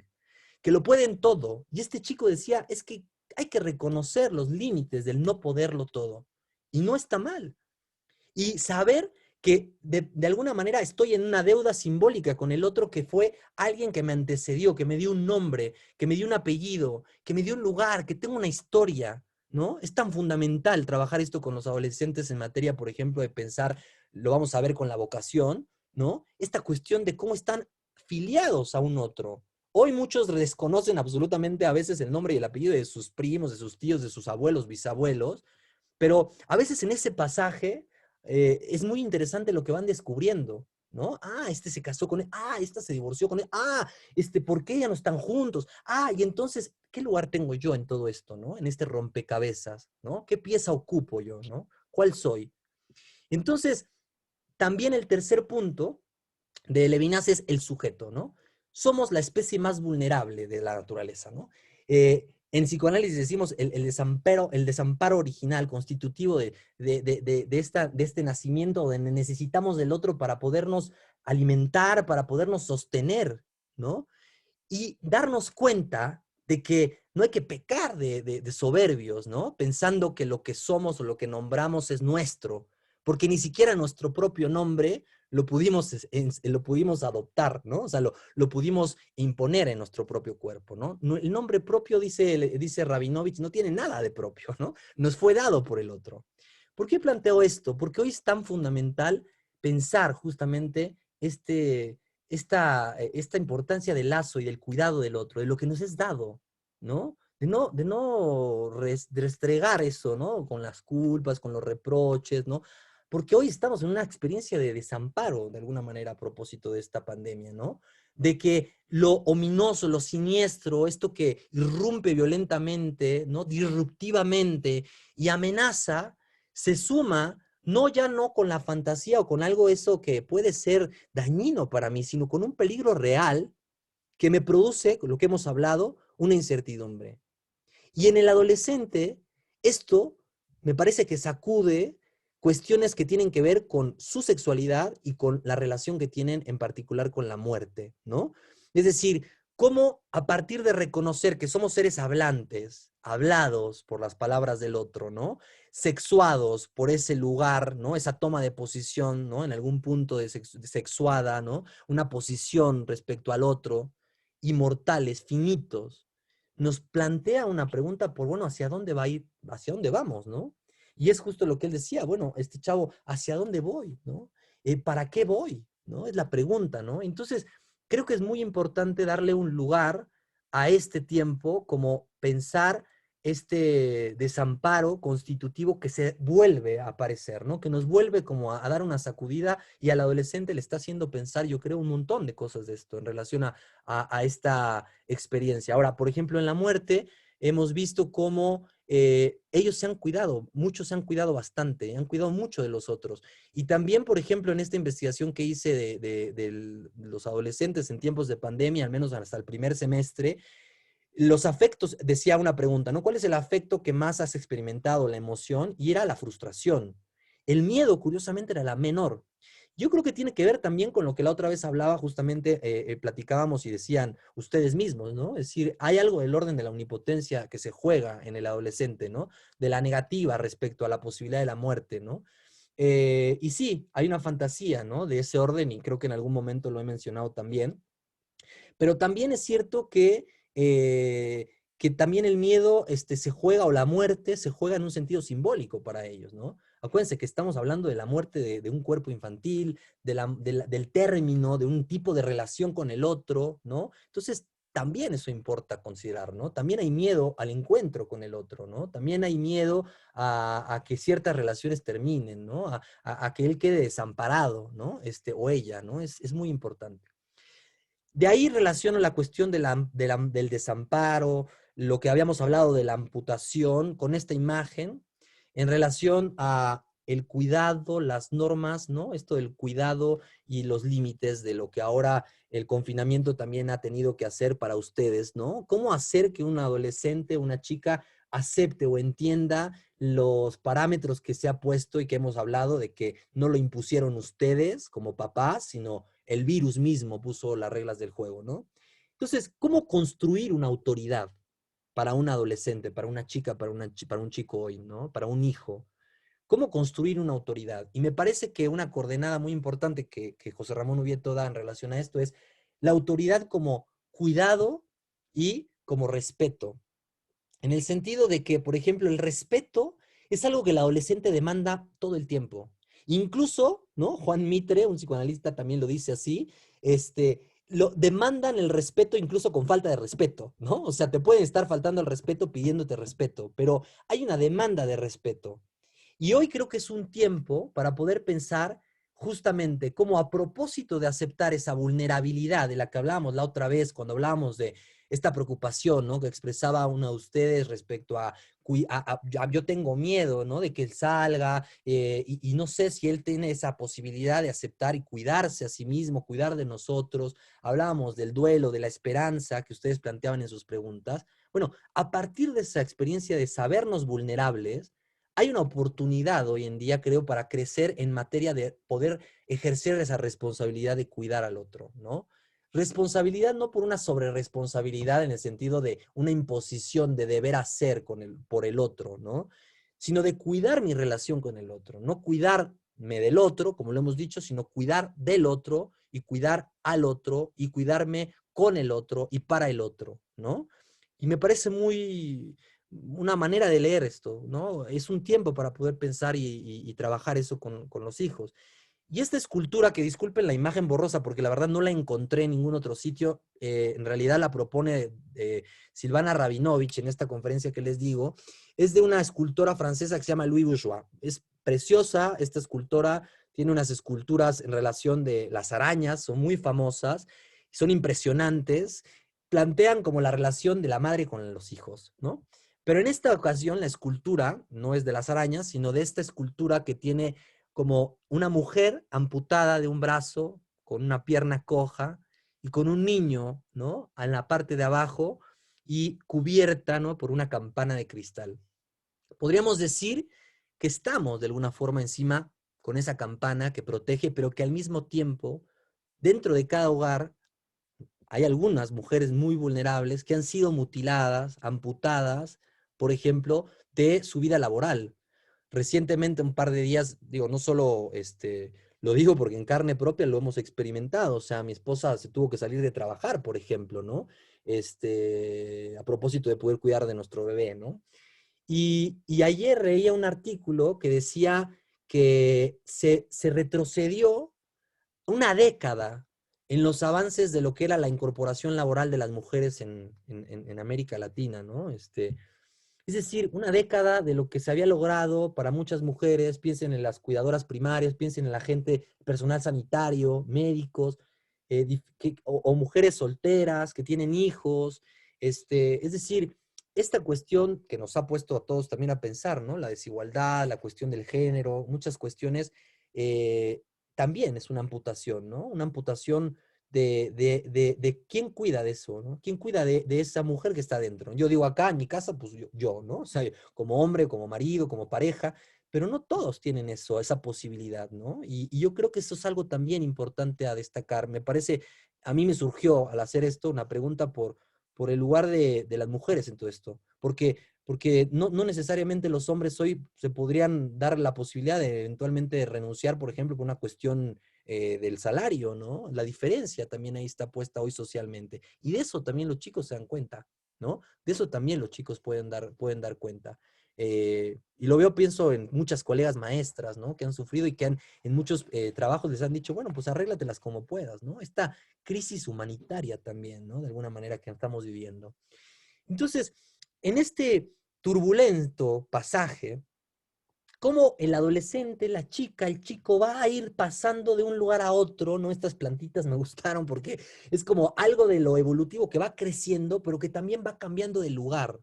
que lo pueden todo. Y este chico decía, es que hay que reconocer los límites del no poderlo todo. Y no está mal. Y saber que de alguna manera estoy en una deuda simbólica con el otro que fue alguien que me antecedió, que me dio un nombre, que me dio un apellido, que me dio un lugar, que tengo una historia, ¿no? Es tan fundamental trabajar esto con los adolescentes en materia, por ejemplo, de pensar, lo vamos a ver con la vocación, ¿no? Esta cuestión de cómo están filiados a un otro. Hoy muchos desconocen absolutamente a veces el nombre y el apellido de sus primos, de sus tíos, de sus abuelos, bisabuelos, pero a veces en ese pasaje es muy interesante lo que van descubriendo, ¿no? Ah, este se casó con él, ah, esta se divorció con él, ah, ¿por qué ya no están juntos? Ah, y entonces, ¿qué lugar tengo yo en todo esto, ¿no? En este rompecabezas, ¿no? ¿Qué pieza ocupo yo, ¿no? ¿Cuál soy? Entonces, también el tercer punto de Levinas es el sujeto, ¿no? Somos la especie más vulnerable de la naturaleza, ¿no? En psicoanálisis decimos el desamparo original, constitutivo de este nacimiento, donde necesitamos del otro para podernos alimentar, para podernos sostener, ¿no? Y darnos cuenta de que no hay que pecar de soberbios, ¿no? Pensando que lo que somos o lo que nombramos es nuestro, porque ni siquiera nuestro propio nombre lo pudimos adoptar, ¿no? O sea, lo pudimos imponer en nuestro propio cuerpo, ¿no? El nombre propio, dice Rabinovich, no tiene nada de propio, ¿no? Nos fue dado por el otro. ¿Por qué planteo esto? Porque hoy es tan fundamental pensar justamente esta importancia del lazo y del cuidado del otro, de lo que nos es dado, ¿no? De no restregar eso, ¿no? Con las culpas, con los reproches, ¿no? Porque hoy estamos en una experiencia de desamparo, de alguna manera, a propósito de esta pandemia, ¿no? De que lo ominoso, lo siniestro, esto que irrumpe violentamente, ¿no? Disruptivamente y amenaza, se suma no con la fantasía o con algo eso que puede ser dañino para mí, sino con un peligro real que me produce, con lo que hemos hablado, una incertidumbre. Y en el adolescente, esto me parece que sacude cuestiones que tienen que ver con su sexualidad y con la relación que tienen en particular con la muerte, ¿no? Es decir, cómo a partir de reconocer que somos seres hablantes, hablados por las palabras del otro, ¿no? sexuados por ese lugar, ¿no? Esa toma de posición, ¿no? En algún punto sexuada, ¿no? Una posición respecto al otro, inmortales, finitos, nos plantea una pregunta por, bueno, ¿hacia dónde va a ir? ¿Hacia dónde vamos, no? Y es justo lo que él decía, bueno, este chavo, ¿hacia dónde voy, no? ¿Para qué voy? ¿No? Es la pregunta, ¿no? Entonces, creo que es muy importante darle un lugar a este tiempo, como pensar este desamparo constitutivo que se vuelve a aparecer, ¿no? Que nos vuelve como a dar una sacudida y al adolescente le está haciendo pensar, yo creo, un montón de cosas de esto en relación a esta experiencia. Ahora, por ejemplo, en la muerte hemos visto cómo ellos se han cuidado, muchos se han cuidado bastante, han cuidado mucho de los otros. Y también, por ejemplo, en esta investigación que hice de los adolescentes en tiempos de pandemia, al menos hasta el primer semestre, los afectos, decía una pregunta, ¿no? ¿Cuál es el afecto que más has experimentado, la emoción? Y era la frustración. El miedo, curiosamente, era la menor. Yo creo que tiene que ver también con lo que la otra vez hablaba, justamente platicábamos y decían ustedes mismos, ¿no? Es decir, hay algo del orden de la omnipotencia que se juega en el adolescente, ¿no? De la negativa respecto a la posibilidad de la muerte, ¿no? Y sí, hay una fantasía, ¿no? De ese orden y creo que en algún momento lo he mencionado también. Pero también es cierto que también el miedo se juega, o la muerte se juega en un sentido simbólico para ellos, ¿no? Acuérdense que estamos hablando de la muerte de un cuerpo infantil, del término, de un tipo de relación con el otro, ¿no? Entonces, también eso importa considerar, ¿no? También hay miedo al encuentro con el otro, ¿no? También hay miedo a que ciertas relaciones terminen, ¿no? A que él quede desamparado, ¿no? O ella, ¿no? Es muy importante. De ahí relaciono la cuestión del desamparo, lo que habíamos hablado de la amputación, con esta imagen, en relación a el cuidado, las normas, ¿no? Esto del cuidado y los límites de lo que ahora el confinamiento también ha tenido que hacer para ustedes, ¿no? ¿Cómo hacer que un adolescente, una chica, acepte o entienda los parámetros que se ha puesto y que hemos hablado de que no lo impusieron ustedes como papás, sino el virus mismo puso las reglas del juego, ¿no? Entonces, ¿cómo construir una autoridad para un adolescente, para una chica, para un chico hoy, ¿no? Para un hijo? ¿Cómo construir una autoridad? Y me parece que una coordenada muy importante que José Ramón Ubieto da en relación a esto es la autoridad como cuidado y como respeto. En el sentido de que, por ejemplo, el respeto es algo que el adolescente demanda todo el tiempo. Incluso, ¿no? Juan Mitre, un psicoanalista, también lo dice así, lo demandan el respeto incluso con falta de respeto, ¿no? O sea, te pueden estar faltando el respeto pidiéndote respeto, pero hay una demanda de respeto. Y hoy creo que es un tiempo para poder pensar justamente cómo, a propósito de aceptar esa vulnerabilidad de la que hablábamos la otra vez, cuando hablábamos de esta preocupación, ¿no? Que expresaba uno de ustedes respecto yo tengo miedo, ¿no? De que él salga y no sé si él tiene esa posibilidad de aceptar y cuidarse a sí mismo, cuidar de nosotros. Hablábamos del duelo, de la esperanza que ustedes planteaban en sus preguntas. Bueno, a partir de esa experiencia de sabernos vulnerables, hay una oportunidad hoy en día, creo, para crecer en materia de poder ejercer esa responsabilidad de cuidar al otro, ¿no? Responsabilidad no por una sobreresponsabilidad en el sentido de una imposición de deber hacer por el otro, ¿no? Sino de cuidar mi relación con el otro, no cuidarme del otro, como lo hemos dicho, sino cuidar del otro y cuidar al otro y cuidarme con el otro y para el otro, ¿no? Y me parece una manera de leer esto, ¿no? Es un tiempo para poder pensar y trabajar eso con los hijos. Y esta escultura, que disculpen la imagen borrosa porque la verdad no la encontré en ningún otro sitio, en realidad la propone Silvana Rabinovich en esta conferencia que les digo, es de una escultora francesa que se llama Louis Bourgeois. Es preciosa esta escultora, tiene unas esculturas en relación de las arañas, son muy famosas, son impresionantes, plantean como la relación de la madre con los hijos, ¿no? Pero en esta ocasión la escultura no es de las arañas, sino de esta escultura que tiene como una mujer amputada de un brazo, con una pierna coja, y con un niño, ¿no? En la parte de abajo, y cubierta, ¿no? Por una campana de cristal. Podríamos decir que estamos de alguna forma encima con esa campana que protege, pero que al mismo tiempo, dentro de cada hogar, hay algunas mujeres muy vulnerables que han sido mutiladas, amputadas, por ejemplo, de su vida laboral. recientemente, un par de días, digo, no solo lo digo porque en carne propia lo hemos experimentado. O sea, mi esposa se tuvo que salir de trabajar, por ejemplo, ¿no? A propósito de poder cuidar de nuestro bebé, ¿no? Y ayer leía un artículo que decía que se retrocedió una década en los avances de lo que era la incorporación laboral de las mujeres en América Latina, ¿no? Es decir, una década de lo que se había logrado para muchas mujeres, piensen en las cuidadoras primarias, piensen en la gente, personal sanitario, médicos, o mujeres solteras que tienen hijos. Es decir, esta cuestión que nos ha puesto a todos también a pensar, ¿no? La desigualdad, la cuestión del género, muchas cuestiones, eh, también es una amputación, ¿no? Una amputación de quién cuida de eso, ¿no? ¿Quién cuida de esa mujer que está dentro? Yo digo acá en mi casa, pues yo, ¿no? O sea, como hombre, como marido, como pareja, pero no todos tienen eso, esa posibilidad, ¿no? Y yo creo que eso es algo también importante a destacar. Me parece, a mí me surgió al hacer esto una pregunta por el lugar de las mujeres en todo esto, porque no necesariamente los hombres hoy se podrían dar la posibilidad de eventualmente renunciar, por ejemplo, por una cuestión del salario, ¿no? La diferencia también ahí está puesta hoy socialmente. Y de eso también los chicos se dan cuenta, ¿no? De eso también los chicos pueden dar cuenta. Y lo veo, pienso en muchas colegas maestras, ¿no? Que han sufrido y que en muchos trabajos les han dicho, bueno, pues arréglatelas como puedas, ¿no? Esta crisis humanitaria también, ¿no? De alguna manera que estamos viviendo. Entonces, en este turbulento pasaje, cómo el adolescente, la chica, el chico va a ir pasando de un lugar a otro, ¿no? Estas plantitas me gustaron porque es como algo de lo evolutivo que va creciendo, pero que también va cambiando de lugar.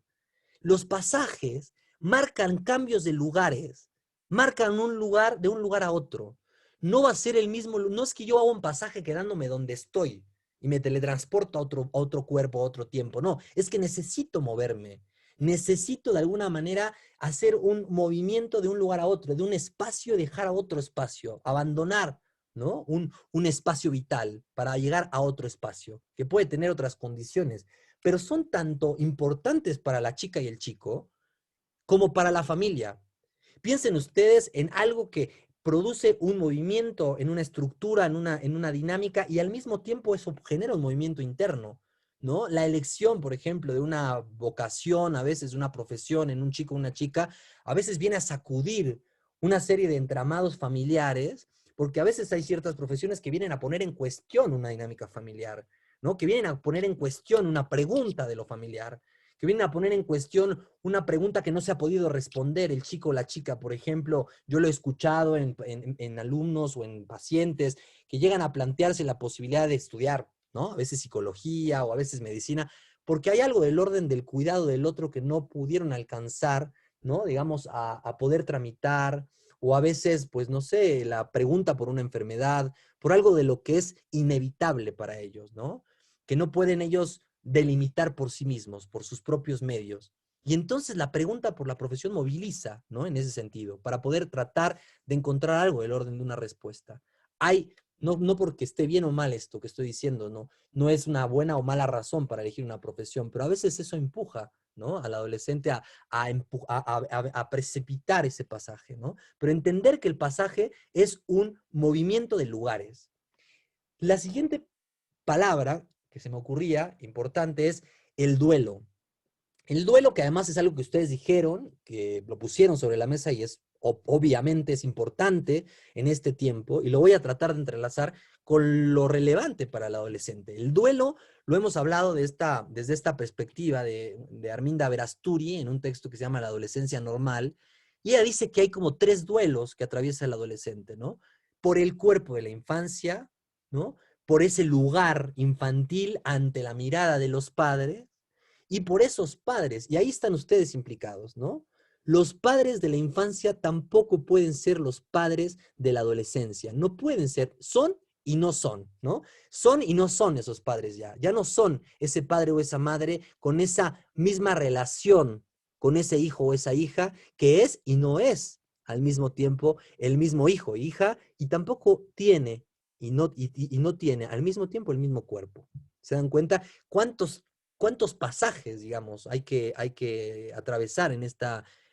Los pasajes marcan cambios de lugares, marcan un lugar de un lugar a otro. No va a ser el mismo, no es que yo haga un pasaje quedándome donde estoy y me teletransporto a otro cuerpo, a otro tiempo. No, es que necesito moverme. Necesito de alguna manera hacer un movimiento de un lugar a otro, de un espacio, dejar a otro espacio, abandonar, ¿no? Un espacio vital para llegar a otro espacio, que puede tener otras condiciones, pero son tanto importantes para la chica y el chico como para la familia. Piensen ustedes en algo que produce un movimiento en una estructura, en una dinámica, y al mismo tiempo eso genera un movimiento interno, ¿no? La elección, por ejemplo, de una vocación, a veces una profesión en un chico o una chica, a veces viene a sacudir una serie de entramados familiares, porque a veces hay ciertas profesiones que vienen a poner en cuestión una dinámica familiar, ¿no? Que vienen a poner en cuestión una pregunta de lo familiar, que vienen a poner en cuestión una pregunta que no se ha podido responder el chico o la chica. Por ejemplo, yo lo he escuchado en alumnos o en pacientes que llegan a plantearse la posibilidad de estudiar, ¿no? A veces psicología o a veces medicina, porque hay algo del orden del cuidado del otro que no pudieron alcanzar, ¿no? Digamos, a poder tramitar, o a veces, pues no sé, la pregunta por una enfermedad, por algo de lo que es inevitable para ellos, ¿no? Que no pueden ellos delimitar por sí mismos, por sus propios medios. Y entonces la pregunta por la profesión moviliza, ¿no? En ese sentido, para poder tratar de encontrar algo del orden de una respuesta. No porque esté bien o mal esto que estoy diciendo, no es una buena o mala razón para elegir una profesión, pero a veces eso empuja, ¿no? Al adolescente a precipitar ese pasaje, ¿no? Pero entender que el pasaje es un movimiento de lugares. La siguiente palabra que se me ocurría, importante, es el duelo. El duelo, que además es algo que ustedes dijeron, que lo pusieron sobre la mesa y es obviamente es importante en este tiempo, y lo voy a tratar de entrelazar con lo relevante para el adolescente. El duelo lo hemos hablado desde esta perspectiva de Arminda Verasturi en un texto que se llama La adolescencia normal, y ella dice que hay como 3 duelos que atraviesa el adolescente, ¿no? Por el cuerpo de la infancia, ¿no? Por ese lugar infantil ante la mirada de los padres, y por esos padres, y ahí están ustedes implicados, ¿no? Los padres de la infancia tampoco pueden ser los padres de la adolescencia, no pueden ser, son y no son, ¿no? Son y no son esos padres ya no son ese padre o esa madre con esa misma relación con ese hijo o esa hija que es y no es al mismo tiempo el mismo hijo, hija, y tampoco tiene y no tiene al mismo tiempo el mismo cuerpo. ¿Se dan cuenta cuántos pasajes, digamos, hay que atravesar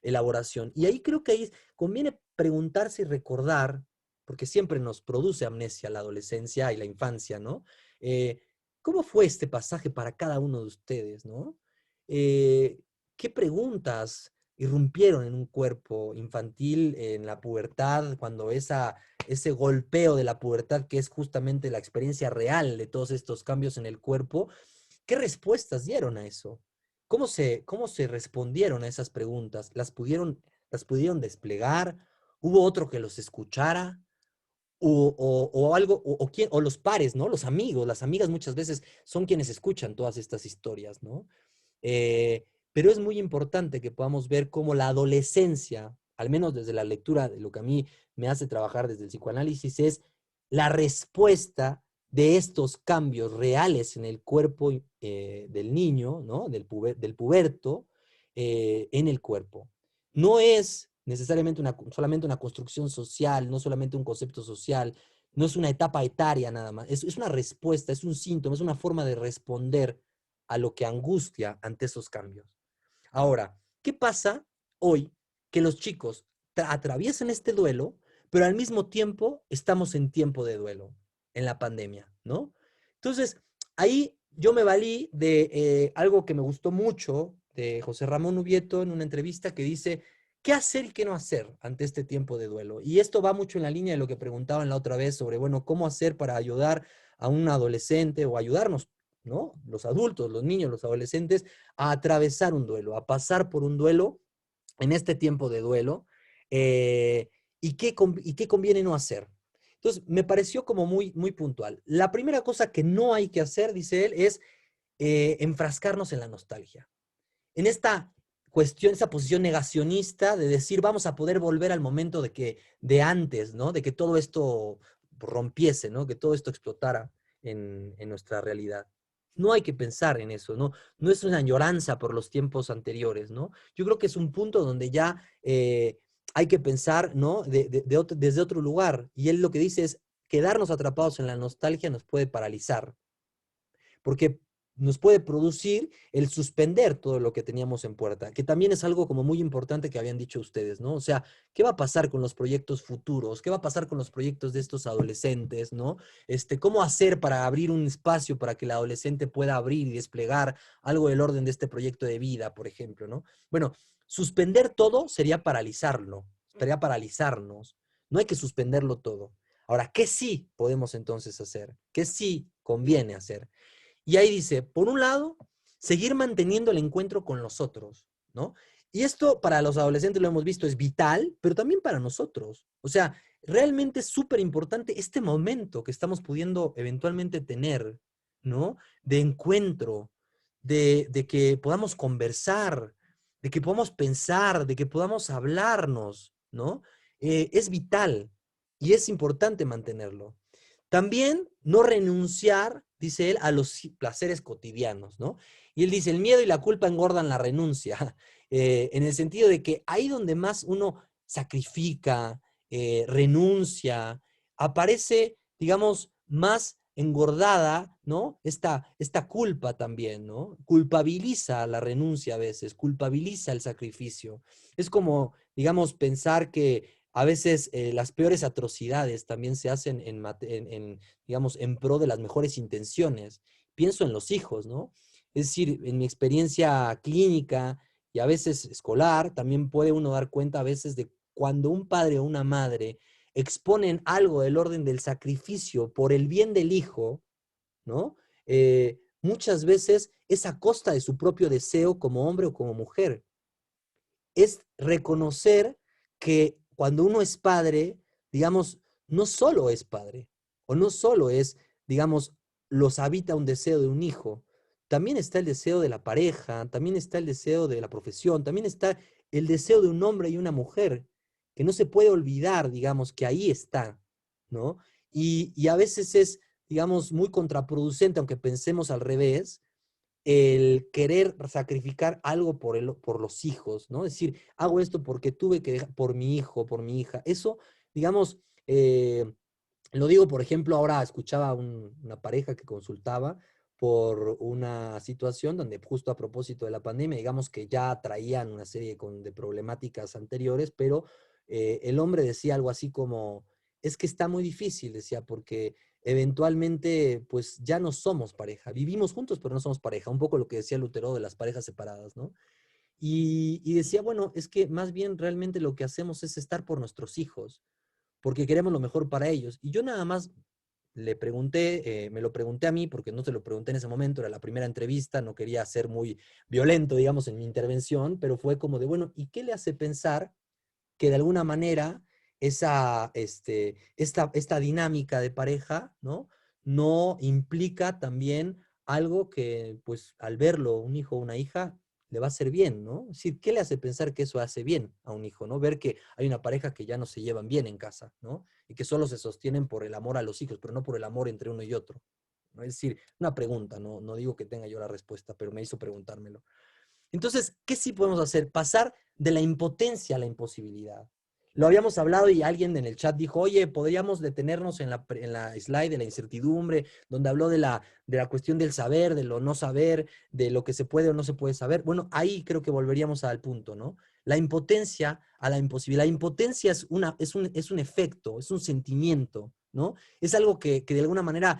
elaboración. Y ahí creo que ahí conviene preguntarse y recordar, porque siempre nos produce amnesia la adolescencia y la infancia, ¿no? ¿Cómo fue este pasaje para cada uno de ustedes, ¿no? ¿Qué preguntas irrumpieron en un cuerpo infantil en la pubertad, cuando ese golpeo de la pubertad, que es justamente la experiencia real de todos estos cambios en el cuerpo? ¿Qué respuestas dieron a eso? ¿Cómo se respondieron a esas preguntas? ¿Las pudieron desplegar? ¿Hubo otro que los escuchara? O algo, o los pares, ¿no? Los amigos, las amigas muchas veces son quienes escuchan todas estas historias, ¿no? Eh, pero es muy importante que podamos ver cómo la adolescencia, al menos desde la lectura de lo que a mí me hace trabajar desde el psicoanálisis, es la respuesta de estos cambios reales en el cuerpo del niño, ¿no? Del puberto, en el cuerpo. No es necesariamente solamente una construcción social, no solamente un concepto social, no es una etapa etaria nada más, es una respuesta, es un síntoma, es una forma de responder a lo que angustia ante esos cambios. Ahora, ¿qué pasa hoy que los chicos atraviesan este duelo, pero al mismo tiempo estamos en tiempo de duelo, en la pandemia, ¿no? Entonces, ahí yo me valí de algo que me gustó mucho de José Ramón Ubieto en una entrevista que dice, ¿qué hacer y qué no hacer ante este tiempo de duelo? Y esto va mucho en la línea de lo que preguntaban la otra vez sobre, bueno, cómo hacer para ayudar a un adolescente o ayudarnos, ¿no? Los adultos, los niños, los adolescentes, a atravesar un duelo, a pasar por un duelo en este tiempo de duelo, y qué conviene no hacer. Entonces, me pareció como muy, muy puntual. La primera cosa que no hay que hacer, dice él, es enfrascarnos en la nostalgia. En esta cuestión, esa posición negacionista de decir, vamos a poder volver al momento de antes, ¿no? De que todo esto rompiese, ¿no? Que todo esto explotara en nuestra realidad. No hay que pensar en eso, ¿no? No es una añoranza por los tiempos anteriores, ¿no? Yo creo que es un punto donde ya hay que pensar, ¿no? Desde otro lugar. Y él lo que dice es, quedarnos atrapados en la nostalgia nos puede paralizar, porque nos puede producir el suspender todo lo que teníamos en puerta, que también es algo como muy importante que habían dicho ustedes, ¿no? O sea, ¿qué va a pasar con los proyectos futuros? ¿Qué va a pasar con los proyectos de estos adolescentes, ¿no? ¿Cómo hacer para abrir un espacio para que el adolescente pueda abrir y desplegar algo del orden de este proyecto de vida, por ejemplo, ¿no? Bueno, suspender todo sería paralizarnos. No hay que suspenderlo todo. Ahora, ¿qué sí podemos entonces hacer? ¿Qué sí conviene hacer? Y ahí dice, por un lado, seguir manteniendo el encuentro con los otros, ¿no? Y esto para los adolescentes lo hemos visto, es vital, pero también para nosotros. O sea, realmente es súper importante este momento que estamos pudiendo eventualmente tener, ¿no? De encuentro, de que podamos conversar, de que podamos pensar, de que podamos hablarnos, ¿no? Es vital y es importante mantenerlo. También no renunciar, dice él, a los placeres cotidianos, ¿no? Y él dice, el miedo y la culpa engordan la renuncia, en el sentido de que ahí donde más uno sacrifica, renuncia, aparece, digamos, más engordada, ¿no? Esta culpa también, ¿no? Culpabiliza la renuncia a veces, culpabiliza el sacrificio. Es como, digamos, pensar que a veces las peores atrocidades también se hacen digamos, en pro de las mejores intenciones. Pienso en los hijos, ¿no? Es decir, en mi experiencia clínica y a veces escolar, también puede uno dar cuenta a veces de cuando un padre o una madre exponen algo del orden del sacrificio por el bien del hijo, ¿no? Muchas veces es a costa de su propio deseo como hombre o como mujer. Es reconocer que cuando uno es padre, digamos, no solo es padre, o no solo es, digamos, los habita un deseo de un hijo, también está el deseo de la pareja, también está el deseo de la profesión, también está el deseo de un hombre y una mujer, que no se puede olvidar, digamos, que ahí está, ¿no? Y a veces es, digamos, muy contraproducente, aunque pensemos al revés, el querer sacrificar algo por los hijos, ¿no? Es decir, hago esto porque tuve que dejar, por mi hijo, por mi hija. Eso, digamos, lo digo, por ejemplo, ahora escuchaba una pareja que consultaba por una situación donde justo a propósito de la pandemia, digamos que ya traían una serie de problemáticas anteriores, pero el hombre decía algo así como, es que está muy difícil, decía, porque eventualmente pues ya no somos pareja, vivimos juntos pero no somos pareja, un poco lo que decía Lutero de las parejas separadas, ¿no? Y decía, bueno, es que más bien realmente lo que hacemos es estar por nuestros hijos, porque queremos lo mejor para ellos. Y yo nada más le pregunté, me lo pregunté a mí, porque no se lo pregunté en ese momento, era la primera entrevista, no quería ser muy violento, digamos, en mi intervención, pero fue como de, bueno, ¿y qué le hace pensar que de alguna manera esta dinámica de pareja, ¿no? No implica también algo que, pues, al verlo un hijo o una hija, le va a hacer bien, ¿no? Es decir, ¿qué le hace pensar que eso hace bien a un hijo, ¿no? Ver que hay una pareja que ya no se llevan bien en casa, ¿no? Y que solo se sostienen por el amor a los hijos, pero no por el amor entre uno y otro, ¿no? Es decir, una pregunta, no digo que tenga yo la respuesta, pero me hizo preguntármelo. Entonces, ¿qué sí podemos hacer? Pasar de la impotencia a la imposibilidad. Lo habíamos hablado y alguien en el chat dijo, oye, podríamos detenernos en la slide de la incertidumbre, donde habló de la cuestión del saber, de lo no saber, de lo que se puede o no se puede saber. Bueno, ahí creo que volveríamos al punto, ¿no? La impotencia a la imposibilidad. La impotencia es un efecto, es un sentimiento, ¿no? Es algo que de alguna manera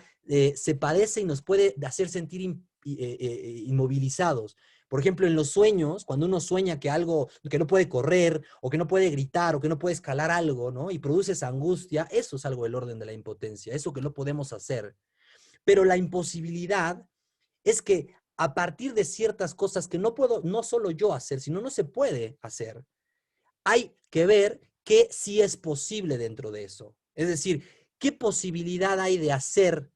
se padece y nos puede hacer sentir inmovilizados. Por ejemplo, en los sueños, cuando uno sueña que algo, que no puede correr, o que no puede gritar, o que no puede escalar algo, ¿no? Y produce esa angustia, eso es algo del orden de la impotencia, eso que no podemos hacer. Pero la imposibilidad es que a partir de ciertas cosas que no puedo, no solo yo hacer, sino no se puede hacer, hay que ver qué sí es posible dentro de eso. Es decir, qué posibilidad hay de hacer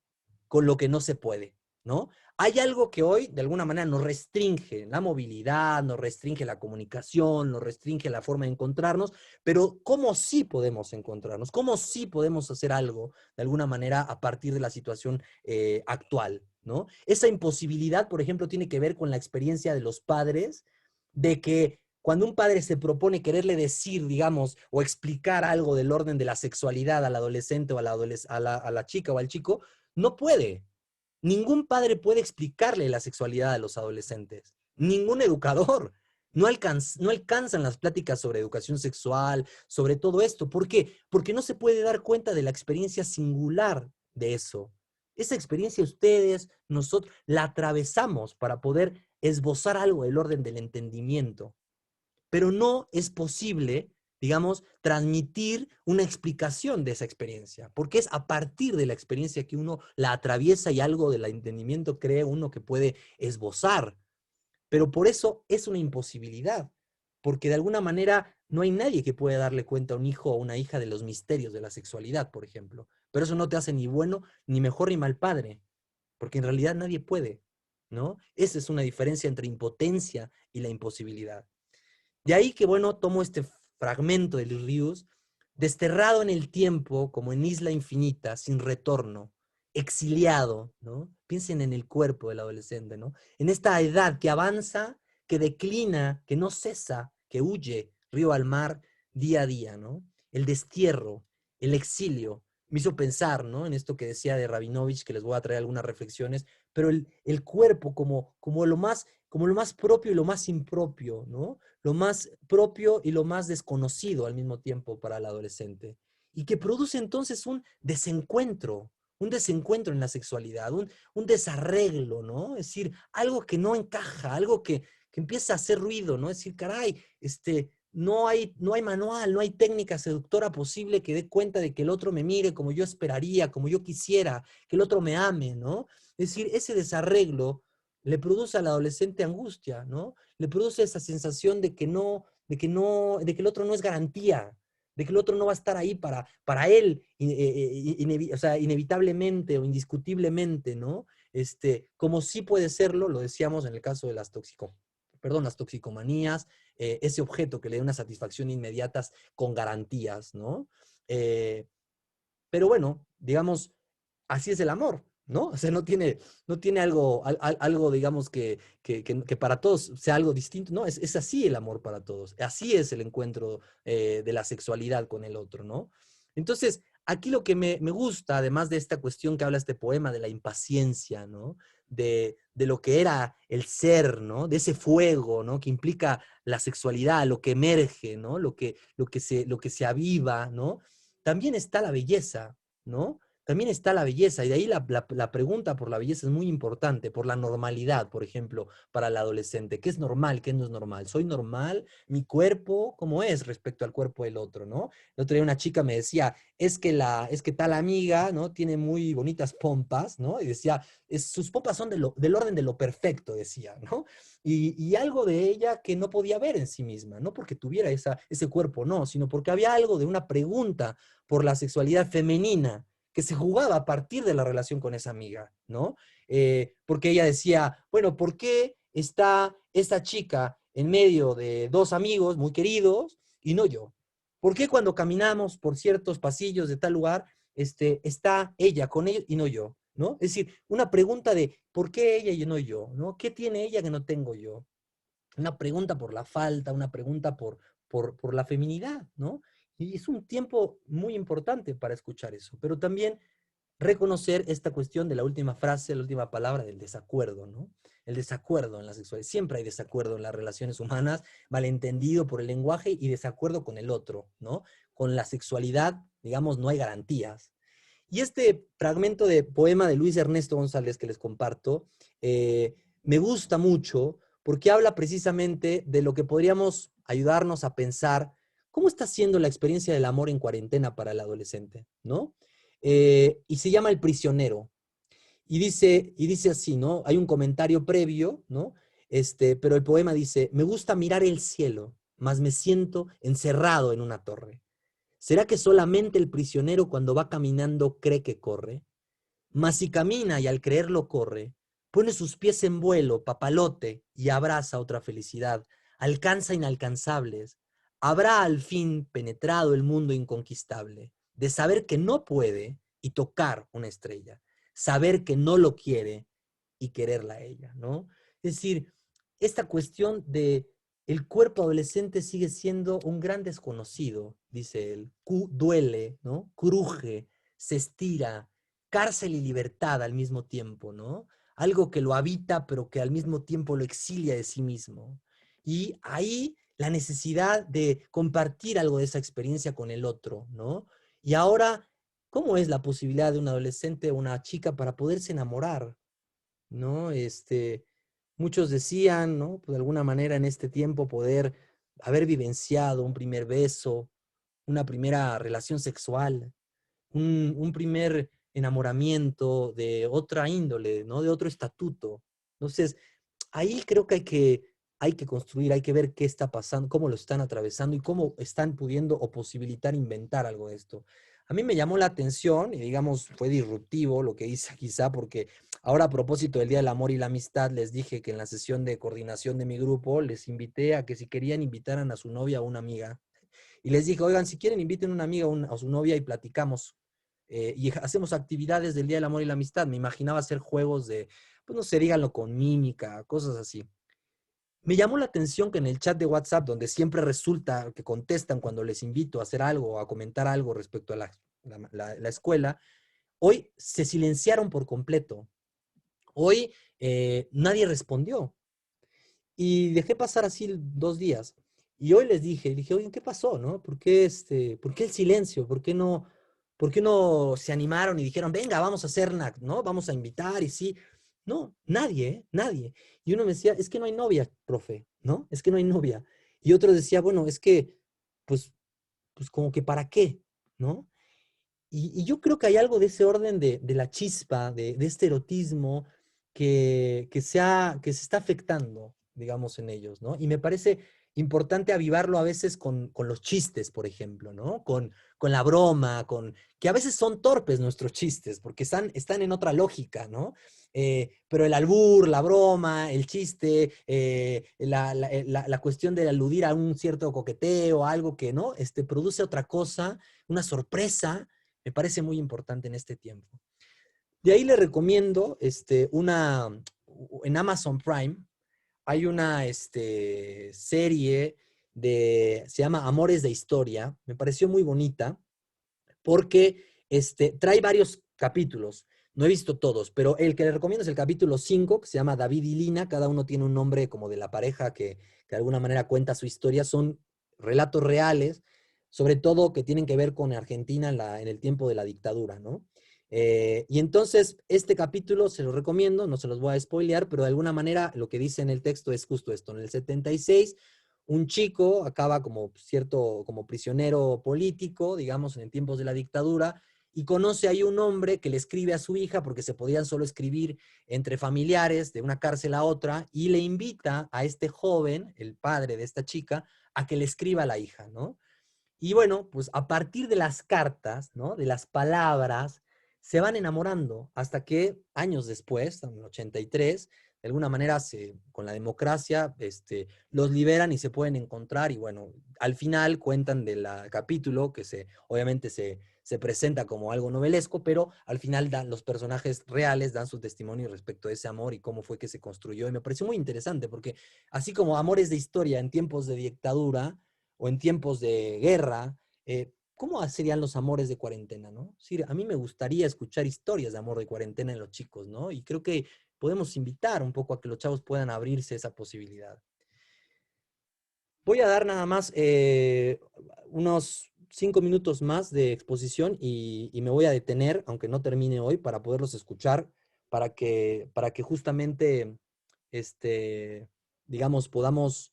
con lo que no se puede, ¿no? Hay algo que hoy de alguna manera nos restringe la movilidad, nos restringe la comunicación, nos restringe la forma de encontrarnos, pero ¿cómo sí podemos encontrarnos? ¿Cómo sí podemos hacer algo de alguna manera a partir de la situación actual, ¿no? Esa imposibilidad, por ejemplo, tiene que ver con la experiencia de los padres de que cuando un padre se propone quererle decir, digamos, o explicar algo del orden de la sexualidad al adolescente o a la chica o al chico, no puede. Ningún padre puede explicarle la sexualidad a los adolescentes. Ningún educador. No alcanzan las pláticas sobre educación sexual, sobre todo esto. ¿Por qué? Porque no se puede dar cuenta de la experiencia singular de eso. Esa experiencia ustedes, nosotros, la atravesamos para poder esbozar algo del orden del entendimiento. Pero no es posible, digamos, transmitir una explicación de esa experiencia, porque es a partir de la experiencia que uno la atraviesa y algo del entendimiento cree uno que puede esbozar. Pero por eso es una imposibilidad, porque de alguna manera no hay nadie que pueda darle cuenta a un hijo o una hija de los misterios de la sexualidad, por ejemplo. Pero eso no te hace ni bueno, ni mejor, ni mal padre, porque en realidad nadie puede, ¿no? Esa es una diferencia entre impotencia y la imposibilidad. De ahí que, bueno, tomo este fragmento del Rius, desterrado en el tiempo como en isla infinita, sin retorno, exiliado, ¿no? Piensen en el cuerpo del adolescente, ¿no? En esta edad que avanza, que declina, que no cesa, que huye, río al mar, día a día, ¿no? El destierro, el exilio, me hizo pensar, ¿no? En esto que decía de Rabinovich, que les voy a traer algunas reflexiones, pero el cuerpo como lo más propio y lo más impropio, ¿no? Lo más propio y lo más desconocido al mismo tiempo para el adolescente. Y que produce entonces un desencuentro en la sexualidad, un desarreglo, ¿no? Es decir, algo que no encaja, algo que empieza a hacer ruido, ¿no? Es decir, caray, no hay manual, no hay técnica seductora posible que dé cuenta de que el otro me mire como yo esperaría, como yo quisiera, que el otro me ame, ¿no? Es decir, ese desarreglo le produce al adolescente angustia, ¿no? Le produce esa sensación de que el otro no es garantía, de que el otro no va a estar ahí para él, o sea, inevitablemente o indiscutiblemente, ¿no? Como sí puede serlo, lo decíamos en el caso de las toxicomanías, ese objeto que le da una satisfacción inmediata con garantías, ¿no? Pero bueno, digamos, así es el amor, ¿no? O sea, no tiene algo digamos, que para todos sea algo distinto, ¿no? Es así el amor para todos, así es el encuentro de la sexualidad con el otro, ¿no? Entonces, aquí lo que me gusta, además de esta cuestión que habla este poema de la impaciencia, ¿no? de lo que era el ser, ¿no? De ese fuego, ¿no? Que implica la sexualidad, lo que emerge, ¿no? Lo que se aviva, ¿no? También está la belleza, ¿no? También está la belleza, y de ahí la pregunta por la belleza es muy importante, por la normalidad, por ejemplo, para el adolescente. ¿Qué es normal? ¿Qué no es normal? ¿Soy normal? ¿Mi cuerpo cómo es respecto al cuerpo del otro, no? El otro día una chica me decía, es que tal amiga, ¿no? Tiene muy bonitas pompas, ¿no? Y decía, sus pompas son del orden de lo perfecto, decía, ¿no? Y algo de ella que no podía ver en sí misma, no porque tuviera ese cuerpo, no, sino porque había algo de una pregunta por la sexualidad femenina que se jugaba a partir de la relación con esa amiga, ¿no? Porque ella decía, bueno, ¿por qué está esta chica en medio de dos amigos muy queridos y no yo? ¿Por qué cuando caminamos por ciertos pasillos de tal lugar, está ella con ellos y no yo? ¿No? Es decir, una pregunta de ¿por qué ella y no yo? ¿No? ¿Qué tiene ella que no tengo yo? Una pregunta por la falta, una pregunta por la feminidad, ¿no? Y es un tiempo muy importante para escuchar eso, pero también reconocer esta cuestión de la última frase, la última palabra del desacuerdo, ¿no? El desacuerdo en la sexualidad. Siempre hay desacuerdo en las relaciones humanas, malentendido por el lenguaje y desacuerdo con el otro, ¿no? Con la sexualidad, digamos, no hay garantías. Y este fragmento de poema de Luis Ernesto González que les comparto, me gusta mucho porque habla precisamente de lo que podríamos ayudarnos a pensar cómo está siendo la experiencia del amor en cuarentena para el adolescente, ¿no? Y se llama El prisionero. Y dice así, ¿no? Hay un comentario previo, ¿no? Pero el poema dice, me gusta mirar el cielo, mas me siento encerrado en una torre. ¿Será que solamente el prisionero cuando va caminando cree que corre? Mas si camina y al creerlo corre, pone sus pies en vuelo, papalote, y abraza otra felicidad, alcanza inalcanzables. Habrá al fin penetrado el mundo inconquistable, de saber que no puede y tocar una estrella, saber que no lo quiere y quererla a ella, ¿no? Es decir, esta cuestión de el cuerpo adolescente sigue siendo un gran desconocido, dice él. Duele, ¿no? Cruje, se estira, cárcel y libertad al mismo tiempo, ¿no? Algo que lo habita, pero que al mismo tiempo lo exilia de sí mismo. Y ahí la necesidad de compartir algo de esa experiencia con el otro, ¿no? Y ahora, ¿cómo es la posibilidad de un adolescente o una chica para poderse enamorar, ¿no? Muchos decían, ¿no? Pues de alguna manera en este tiempo poder haber vivenciado un primer beso, una primera relación sexual, un primer enamoramiento de otra índole, ¿no? De otro estatuto. Entonces, ahí creo que hay que construir, hay que ver qué está pasando, cómo lo están atravesando y cómo están pudiendo o posibilitar inventar algo de esto. A mí me llamó la atención y digamos fue disruptivo lo que hice quizá porque ahora a propósito del Día del Amor y la Amistad les dije que en la sesión de coordinación de mi grupo les invité a que si querían invitaran a su novia o una amiga y les dije, oigan, si quieren inviten una amiga o su novia y platicamos y hacemos actividades del Día del Amor y la Amistad. Me imaginaba hacer juegos de, pues no sé, díganlo con mímica, cosas así. Me llamó la atención que en el chat de WhatsApp, donde siempre resulta que contestan cuando les invito a hacer algo o a comentar algo respecto a la escuela, hoy se silenciaron por completo. Hoy nadie respondió. Y dejé pasar así 2 días. Y hoy les dije, oye, ¿qué pasó, no? ¿Por qué el silencio? Por qué no se animaron y dijeron, venga, vamos a hacer, ¿no? Vamos a invitar y sí. No, nadie, ¿eh? Nadie. Y uno me decía, es que no hay novia, profe, ¿no? Es que no hay novia. Y otro decía, bueno, es que, pues, pues como que para qué, ¿no? Y yo creo que hay algo de ese orden de la chispa, de este erotismo que se está afectando, digamos, en ellos, ¿no? Y me parece importante avivarlo a veces con los chistes, por ejemplo, ¿no? Con la broma, que a veces son torpes nuestros chistes, porque están en otra lógica, ¿no? Pero el albur, la broma, el chiste, la cuestión de aludir a un cierto coqueteo, algo que, ¿no? Produce otra cosa, una sorpresa, me parece muy importante en este tiempo. De ahí le recomiendo en Amazon Prime, hay una serie se llama Amores de Historia, me pareció muy bonita porque trae varios capítulos. No he visto todos, pero el que le recomiendo es el capítulo 5, que se llama David y Lina. Cada uno tiene un nombre como de la pareja que de alguna manera cuenta su historia. Son relatos reales, sobre todo que tienen que ver con Argentina en el tiempo de la dictadura, ¿no? Y entonces, este capítulo se lo recomiendo, no se los voy a spoilear, pero de alguna manera lo que dice en el texto es justo esto. En el 76, un chico acaba como prisionero político, digamos, en tiempos de la dictadura, y conoce ahí un hombre que le escribe a su hija, porque se podían solo escribir entre familiares de una cárcel a otra, y le invita a este joven, el padre de esta chica, a que le escriba a la hija, ¿no? Y bueno, pues a partir de las cartas, ¿no? De las palabras, se van enamorando hasta que años después, en el 83, de alguna manera con la democracia los liberan y se pueden encontrar y bueno, al final cuentan del capítulo que obviamente se presenta como algo novelesco, pero al final los personajes reales dan su testimonio respecto a ese amor y cómo fue que se construyó. Y me pareció muy interesante porque así como amores de historia en tiempos de dictadura, o en tiempos de guerra, ¿cómo serían los amores de cuarentena, no? Sí, a mí me gustaría escuchar historias de amor de cuarentena en los chicos, ¿no? Y creo que podemos invitar un poco a que los chavos puedan abrirse esa posibilidad. Voy a dar nada más unos 5 minutos más de exposición y me voy a detener, aunque no termine hoy, para poderlos escuchar, para que justamente, digamos, podamos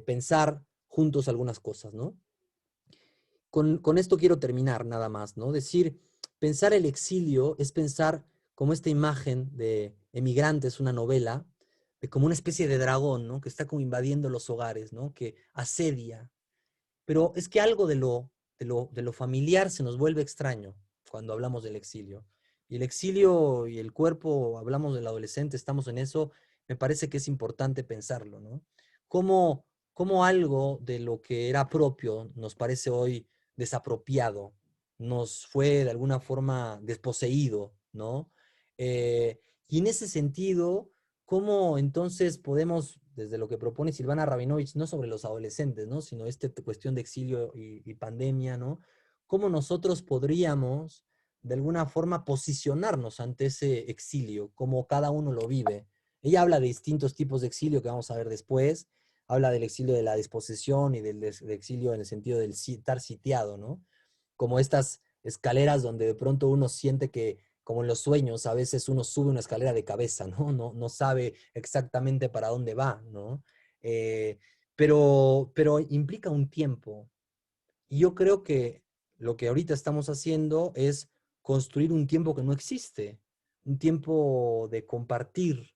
pensar juntos algunas cosas, ¿no? Con esto quiero terminar nada más, ¿no? Decir, pensar el exilio es pensar como esta imagen de Emigrantes, una novela, de como una especie de dragón, ¿no? Que está como invadiendo los hogares, ¿no? Que asedia. Pero es que algo de lo familiar se nos vuelve extraño cuando hablamos del exilio. Y el exilio y el cuerpo, hablamos del adolescente, estamos en eso, me parece que es importante pensarlo, ¿no? Cómo algo de lo que era propio nos parece hoy desapropiado, nos fue de alguna forma desposeído, ¿no? Eh, y en ese sentido, ¿cómo entonces podemos, desde lo que propone Silvana Rabinovich, no sobre los adolescentes, ¿no? Sino esta cuestión de exilio y pandemia, ¿no? ¿Cómo nosotros podríamos, de alguna forma, posicionarnos ante ese exilio, como cada uno lo vive? Ella habla de distintos tipos de exilio que vamos a ver después, habla del exilio de la disposición y del exilio en el sentido del estar sitiado, ¿no? Como estas escaleras donde de pronto uno siente que, como en los sueños, a veces uno sube una escalera de cabeza, ¿no? No sabe exactamente para dónde va, ¿no? Eh, pero implica un tiempo. Y yo creo que lo que ahorita estamos haciendo es construir un tiempo que no existe, un tiempo de compartir,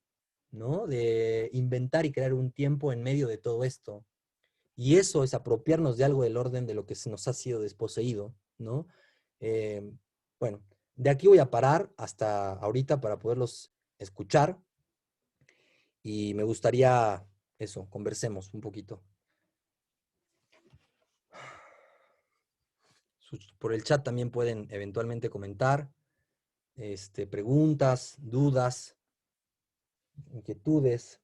¿no? De inventar y crear un tiempo en medio de todo esto. Y eso es apropiarnos de algo del orden de lo que se nos ha sido desposeído, ¿no? Eh, bueno, de aquí voy a parar hasta ahorita para poderlos escuchar y me gustaría eso, conversemos un poquito. Por el chat también pueden eventualmente comentar, preguntas, dudas, inquietudes.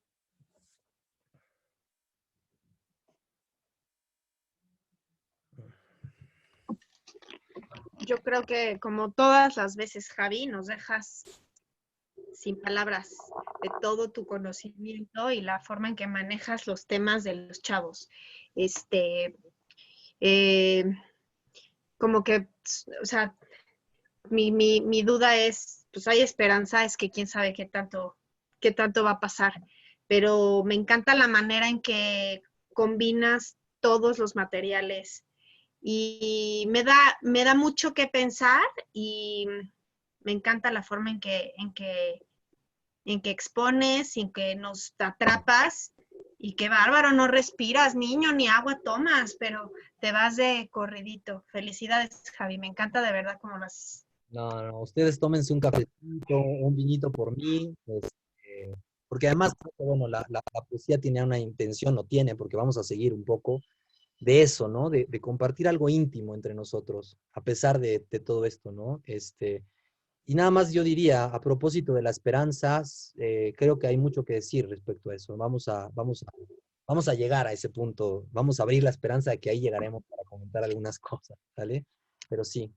Yo creo que como todas las veces, Javi, nos dejas sin palabras de todo tu conocimiento y la forma en que manejas los temas de los chavos. Este, eh, como que, o sea, mi duda es, pues hay esperanza, es que quién sabe qué tanto va a pasar, pero me encanta la manera en que combinas todos los materiales y me da mucho que pensar y me encanta la forma en que expones, en que nos atrapas y qué bárbaro, no respiras, niño, ni agua tomas, pero te vas de corridito. Felicidades, Javi, me encanta de verdad cómo lo haces. No, ustedes tómense un cafecito, un vinito por mí, porque además, bueno, la poesía tiene una intención, no tiene, porque vamos a seguir un poco de eso, ¿no? De compartir algo íntimo entre nosotros, a pesar de todo esto, ¿no? Y nada más yo diría, a propósito de la esperanza, creo que hay mucho que decir respecto a eso. Vamos a llegar a ese punto, vamos a abrir la esperanza de que ahí llegaremos para comentar algunas cosas, ¿vale? Pero sí.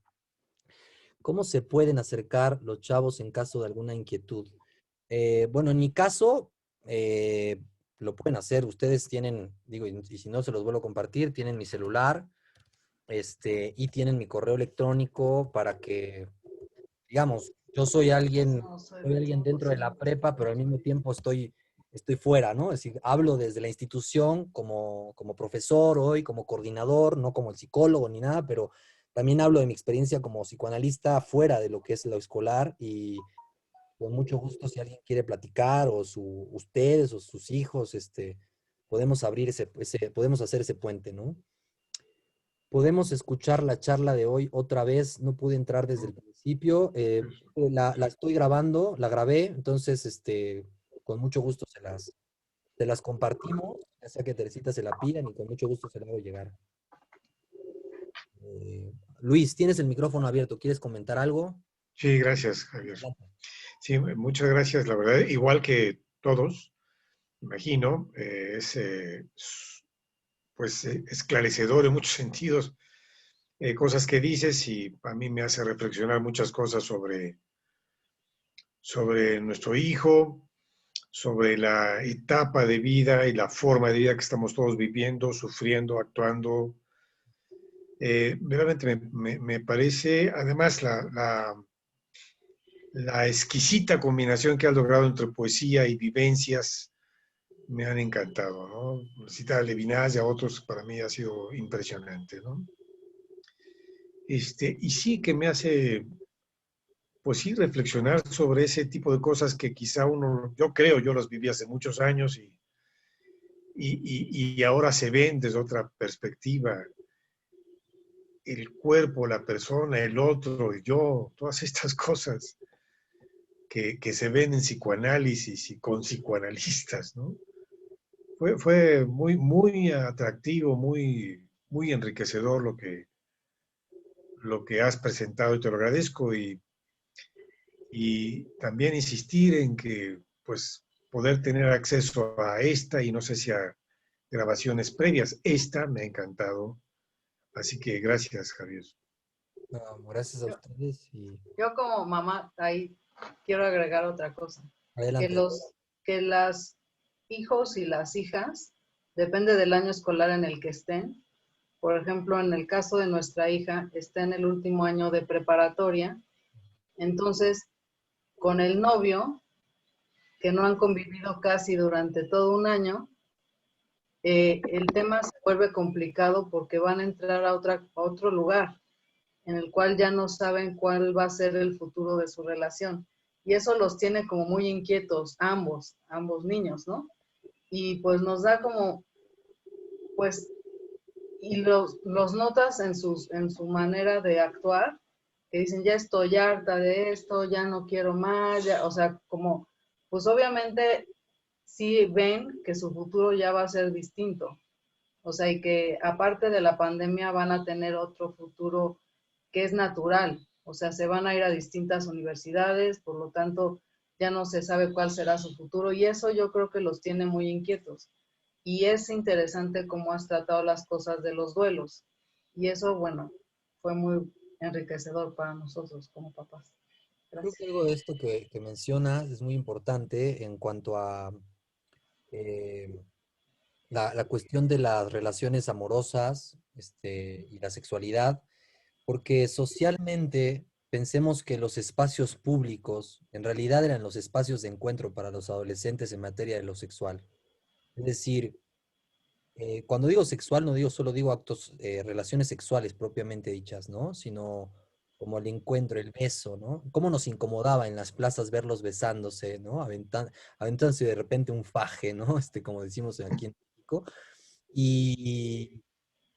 ¿Cómo se pueden acercar los chavos en caso de alguna inquietud? Bueno, en mi caso, lo pueden hacer. Ustedes tienen, digo, y si no se los vuelvo a compartir, tienen mi celular, y tienen mi correo electrónico para que, digamos, yo soy alguien dentro de la prepa, pero al mismo tiempo estoy fuera, ¿no? Es decir, hablo desde la institución como profesor hoy, como coordinador, no como el psicólogo ni nada, pero también hablo de mi experiencia como psicoanalista fuera de lo que es lo escolar y con mucho gusto si alguien quiere platicar o ustedes o sus hijos, podemos abrir podemos hacer ese puente, ¿no? Podemos escuchar la charla de hoy otra vez. No pude entrar desde el principio. La estoy grabando, la grabé, entonces con mucho gusto se las compartimos, ya sea que Teresita se la pidan y con mucho gusto se la hago llegar. Eh, Luis, tienes el micrófono abierto. ¿Quieres comentar algo? Sí, gracias, Javier. Sí, muchas gracias. La verdad, igual que todos, imagino, pues esclarecedor en muchos sentidos, cosas que dices y a mí me hace reflexionar muchas cosas sobre nuestro hijo, sobre la etapa de vida y la forma de vida que estamos todos viviendo, sufriendo, actuando. Realmente me parece, además, la exquisita combinación que has logrado entre poesía y vivencias me han encantado, ¿no? Citar a Levinas y a otros para mí ha sido impresionante, ¿no? Y sí que me hace, pues sí, reflexionar sobre ese tipo de cosas que quizá yo creo, yo las viví hace muchos años y ahora se ven desde otra perspectiva. El cuerpo, la persona, el otro, el yo, todas estas cosas que se ven en psicoanálisis y con psicoanalistas, ¿no? Fue muy, muy atractivo, muy enriquecedor lo que has presentado y te lo agradezco y también insistir en que pues poder tener acceso a esta y no sé si a grabaciones previas, esta me ha encantado, así que gracias, Javier. Gracias a ustedes y Yo como mamá, ahí quiero agregar otra cosa. Que adelante. que las hijos y las hijas, depende del año escolar en el que estén. Por ejemplo, en el caso de nuestra hija, está en el último año de preparatoria. Entonces, con el novio, que no han convivido casi durante todo un año, el tema se vuelve complicado porque van a entrar a otro lugar en el cual ya no saben cuál va a ser el futuro de su relación. Y eso los tiene como muy inquietos, ambos niños, ¿no? Y pues nos da como, pues, y los notas en su manera de actuar, que dicen, ya estoy harta de esto, ya no quiero más, ya, o sea, como, pues obviamente sí ven que su futuro ya va a ser distinto. O sea, y que aparte de la pandemia van a tener otro futuro que es natural. O sea, se van a ir a distintas universidades, por lo tanto, ya no se sabe cuál será su futuro y eso yo creo que los tiene muy inquietos. Y es interesante cómo has tratado las cosas de los duelos. Y eso, bueno, fue muy enriquecedor para nosotros como papás. Creo Gracias. que algo de esto que mencionas es muy importante en cuanto a eh, la cuestión de las relaciones amorosas, y la sexualidad, porque socialmente pensemos que los espacios públicos en realidad eran los espacios de encuentro para los adolescentes en materia de lo sexual. Es decir, cuando digo sexual, no digo solo digo actos, relaciones sexuales propiamente dichas, ¿no? Sino como el encuentro, el beso, ¿no? Cómo nos incomodaba en las plazas verlos besándose, ¿no? Aventándose de repente un faje, ¿no? Como decimos aquí en México. Y,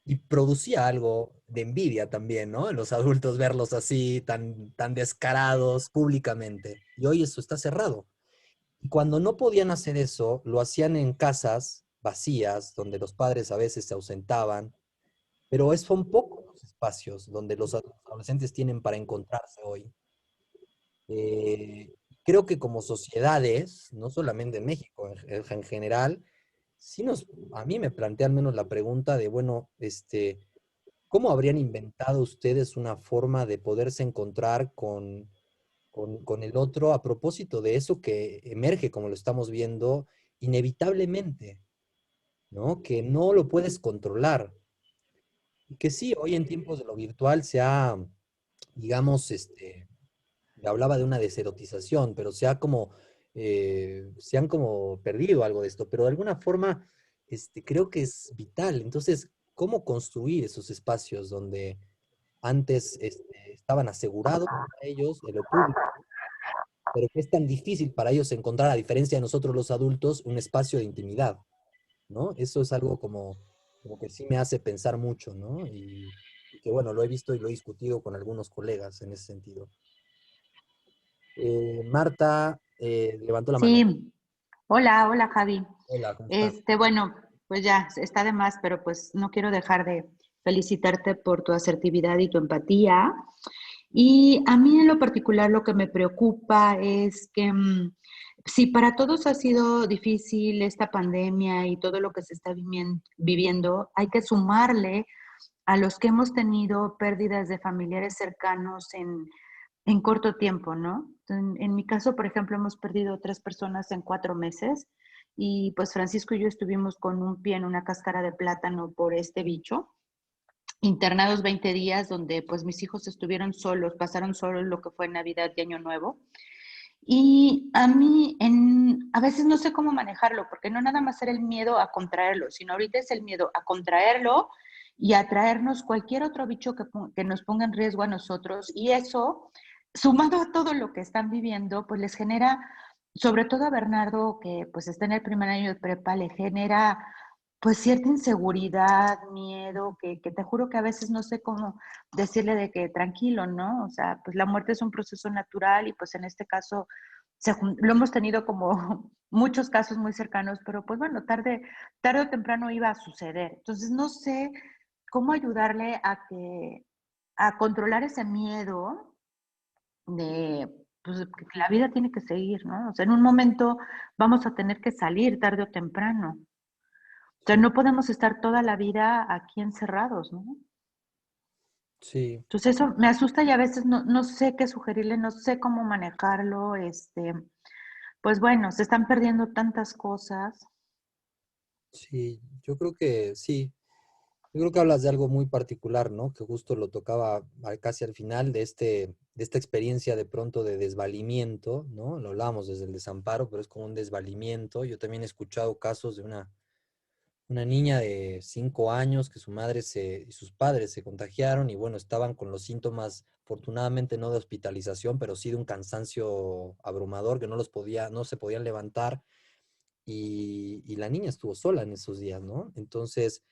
y producía algo de envidia también, ¿no? En los adultos verlos así, tan descarados públicamente. Y hoy eso está cerrado. Y cuando no podían hacer eso, lo hacían en casas vacías, donde los padres a veces se ausentaban, pero son pocos los espacios donde los adolescentes tienen para encontrarse hoy. Creo que como sociedades, no solamente en México, en general, sí a mí me plantea al menos la pregunta de, bueno, ¿cómo habrían inventado ustedes una forma de poderse encontrar con el otro a propósito de eso que emerge, como lo estamos viendo, inevitablemente, ¿no? Que no lo puedes controlar. Y que sí, hoy en tiempos de lo virtual se ha, digamos, hablaba de una deserotización, pero se han como perdido algo de esto, pero de alguna forma creo que es vital. Entonces, ¿cómo construir esos espacios donde antes estaban asegurados para ellos, en lo público, pero que es tan difícil para ellos encontrar, a diferencia de nosotros los adultos, un espacio de intimidad, ¿no? Eso es algo como que sí me hace pensar mucho, ¿no? Y que bueno, lo he visto y lo he discutido con algunos colegas en ese sentido. Marta levantó la mano. Sí, hola, hola Javi. Hola, ¿cómo estás? Bueno, pues ya está de más, pero pues no quiero dejar de felicitarte por tu asertividad y tu empatía. Y a mí en lo particular lo que me preocupa es que si para todos ha sido difícil esta pandemia y todo lo que se está viviendo, hay que sumarle a los que hemos tenido pérdidas de familiares cercanos en corto tiempo, ¿no? En mi caso, por ejemplo, hemos perdido 3 personas en 4 meses y pues Francisco y yo estuvimos con un pie en una cáscara de plátano por este bicho, internados 20 días donde pues mis hijos estuvieron solos, pasaron solos lo que fue Navidad y Año Nuevo. Y a mí a veces no sé cómo manejarlo, porque no nada más era el miedo a contraerlo, sino ahorita es el miedo a contraerlo y a traernos cualquier otro bicho que nos ponga en riesgo a nosotros. Y eso, sumado a todo lo que están viviendo, pues les genera, sobre todo a Bernardo, que pues está en el primer año de prepa, le genera pues cierta inseguridad, miedo, que te juro que a veces no sé cómo decirle de que tranquilo, ¿no? O sea, pues la muerte es un proceso natural y pues en este caso lo hemos tenido como muchos casos muy cercanos, pero pues bueno, tarde o temprano iba a suceder. Entonces no sé cómo ayudarle a controlar ese miedo de pues, que la vida tiene que seguir, ¿no? O sea, en un momento vamos a tener que salir tarde o temprano. O sea, Sí, no podemos estar toda la vida aquí encerrados, ¿no? sí. Entonces eso me asusta y a veces no sé qué sugerirle, no sé cómo manejarlo, pues bueno, se están perdiendo tantas cosas. Sí, yo creo que sí. Yo creo que hablas de algo muy particular, ¿no? Que justo lo tocaba casi al final de esta experiencia de pronto de desvalimiento, ¿no? Lo hablábamos desde el desamparo, pero es como un desvalimiento. Yo también he escuchado casos de una niña de 5 años que su madre y sus padres se contagiaron y bueno, estaban con los síntomas, afortunadamente no de hospitalización, pero sí de un cansancio abrumador que no se podían levantar y la niña estuvo sola en esos días, ¿no? Entonces,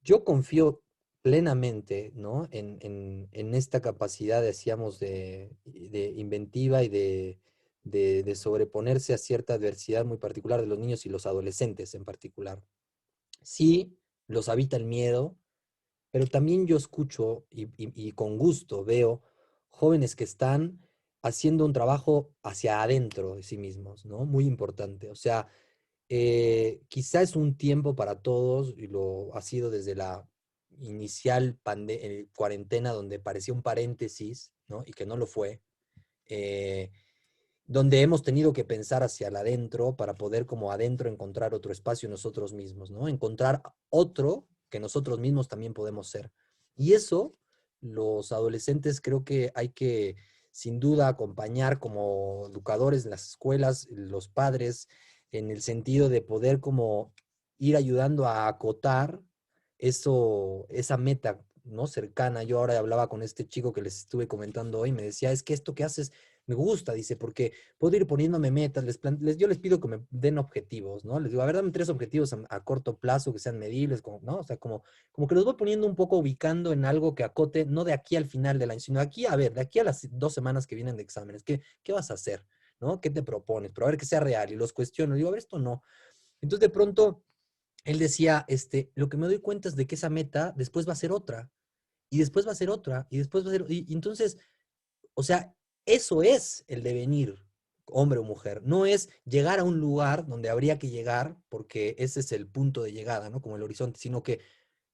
yo confío plenamente, ¿no? En esta capacidad, decíamos, de inventiva y de sobreponerse a cierta adversidad muy particular de los niños y los adolescentes en particular. Sí, los habita el miedo, pero también yo escucho y con gusto veo jóvenes que están haciendo un trabajo hacia adentro de sí mismos, ¿no? Muy importante. O sea, quizá es un tiempo para todos, y lo ha sido desde la inicial cuarentena, donde parecía un paréntesis, ¿no? Y que no lo fue, eh, donde hemos tenido que pensar hacia el adentro para poder como adentro encontrar otro espacio en nosotros mismos, ¿no? Encontrar otro que nosotros mismos también podemos ser. Y eso, los adolescentes creo que hay que sin duda acompañar como educadores en las escuelas, los padres, en el sentido de poder como ir ayudando a acotar esa meta, ¿no? Cercana. Yo ahora hablaba con este chico que les estuve comentando hoy, me decía, es que esto que haces me gusta, dice, porque puedo ir poniéndome metas, yo les pido que me den objetivos, ¿no? Les digo, a ver, dame 3 objetivos a corto plazo que sean medibles, ¿no? O sea, como que los voy poniendo un poco ubicando en algo que acote, no de aquí al final del año, sino de aquí, a ver, de aquí a las 2 semanas que vienen de exámenes, ¿qué vas a hacer? ¿No? ¿Qué te propones? Pero a ver que sea real y los cuestiono. Digo, a ver, esto no. Entonces, de pronto, él decía, lo que me doy cuenta es de que esa meta después va a ser otra, y después va a ser otra, y después va a ser, y entonces, o sea, eso es el devenir, hombre o mujer. No es llegar a un lugar donde habría que llegar, porque ese es el punto de llegada, ¿no? Como el horizonte, sino que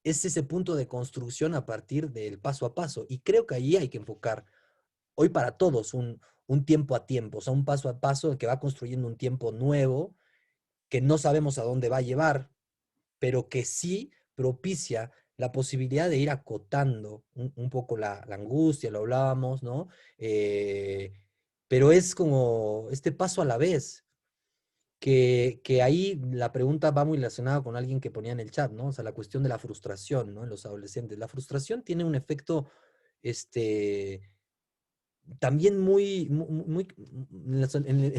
es ese punto de construcción a partir del paso a paso. Y creo que ahí hay que enfocar hoy para todos un tiempo a tiempo, o sea, un paso a paso que va construyendo un tiempo nuevo que no sabemos a dónde va a llevar, pero que sí propicia la posibilidad de ir acotando un poco la angustia, lo hablábamos, ¿no? Pero es como este paso a la vez, que ahí la pregunta va muy relacionada con alguien que ponía en el chat, ¿no? O sea, la cuestión de la frustración, ¿no? En los adolescentes. La frustración tiene un efecto, este, también en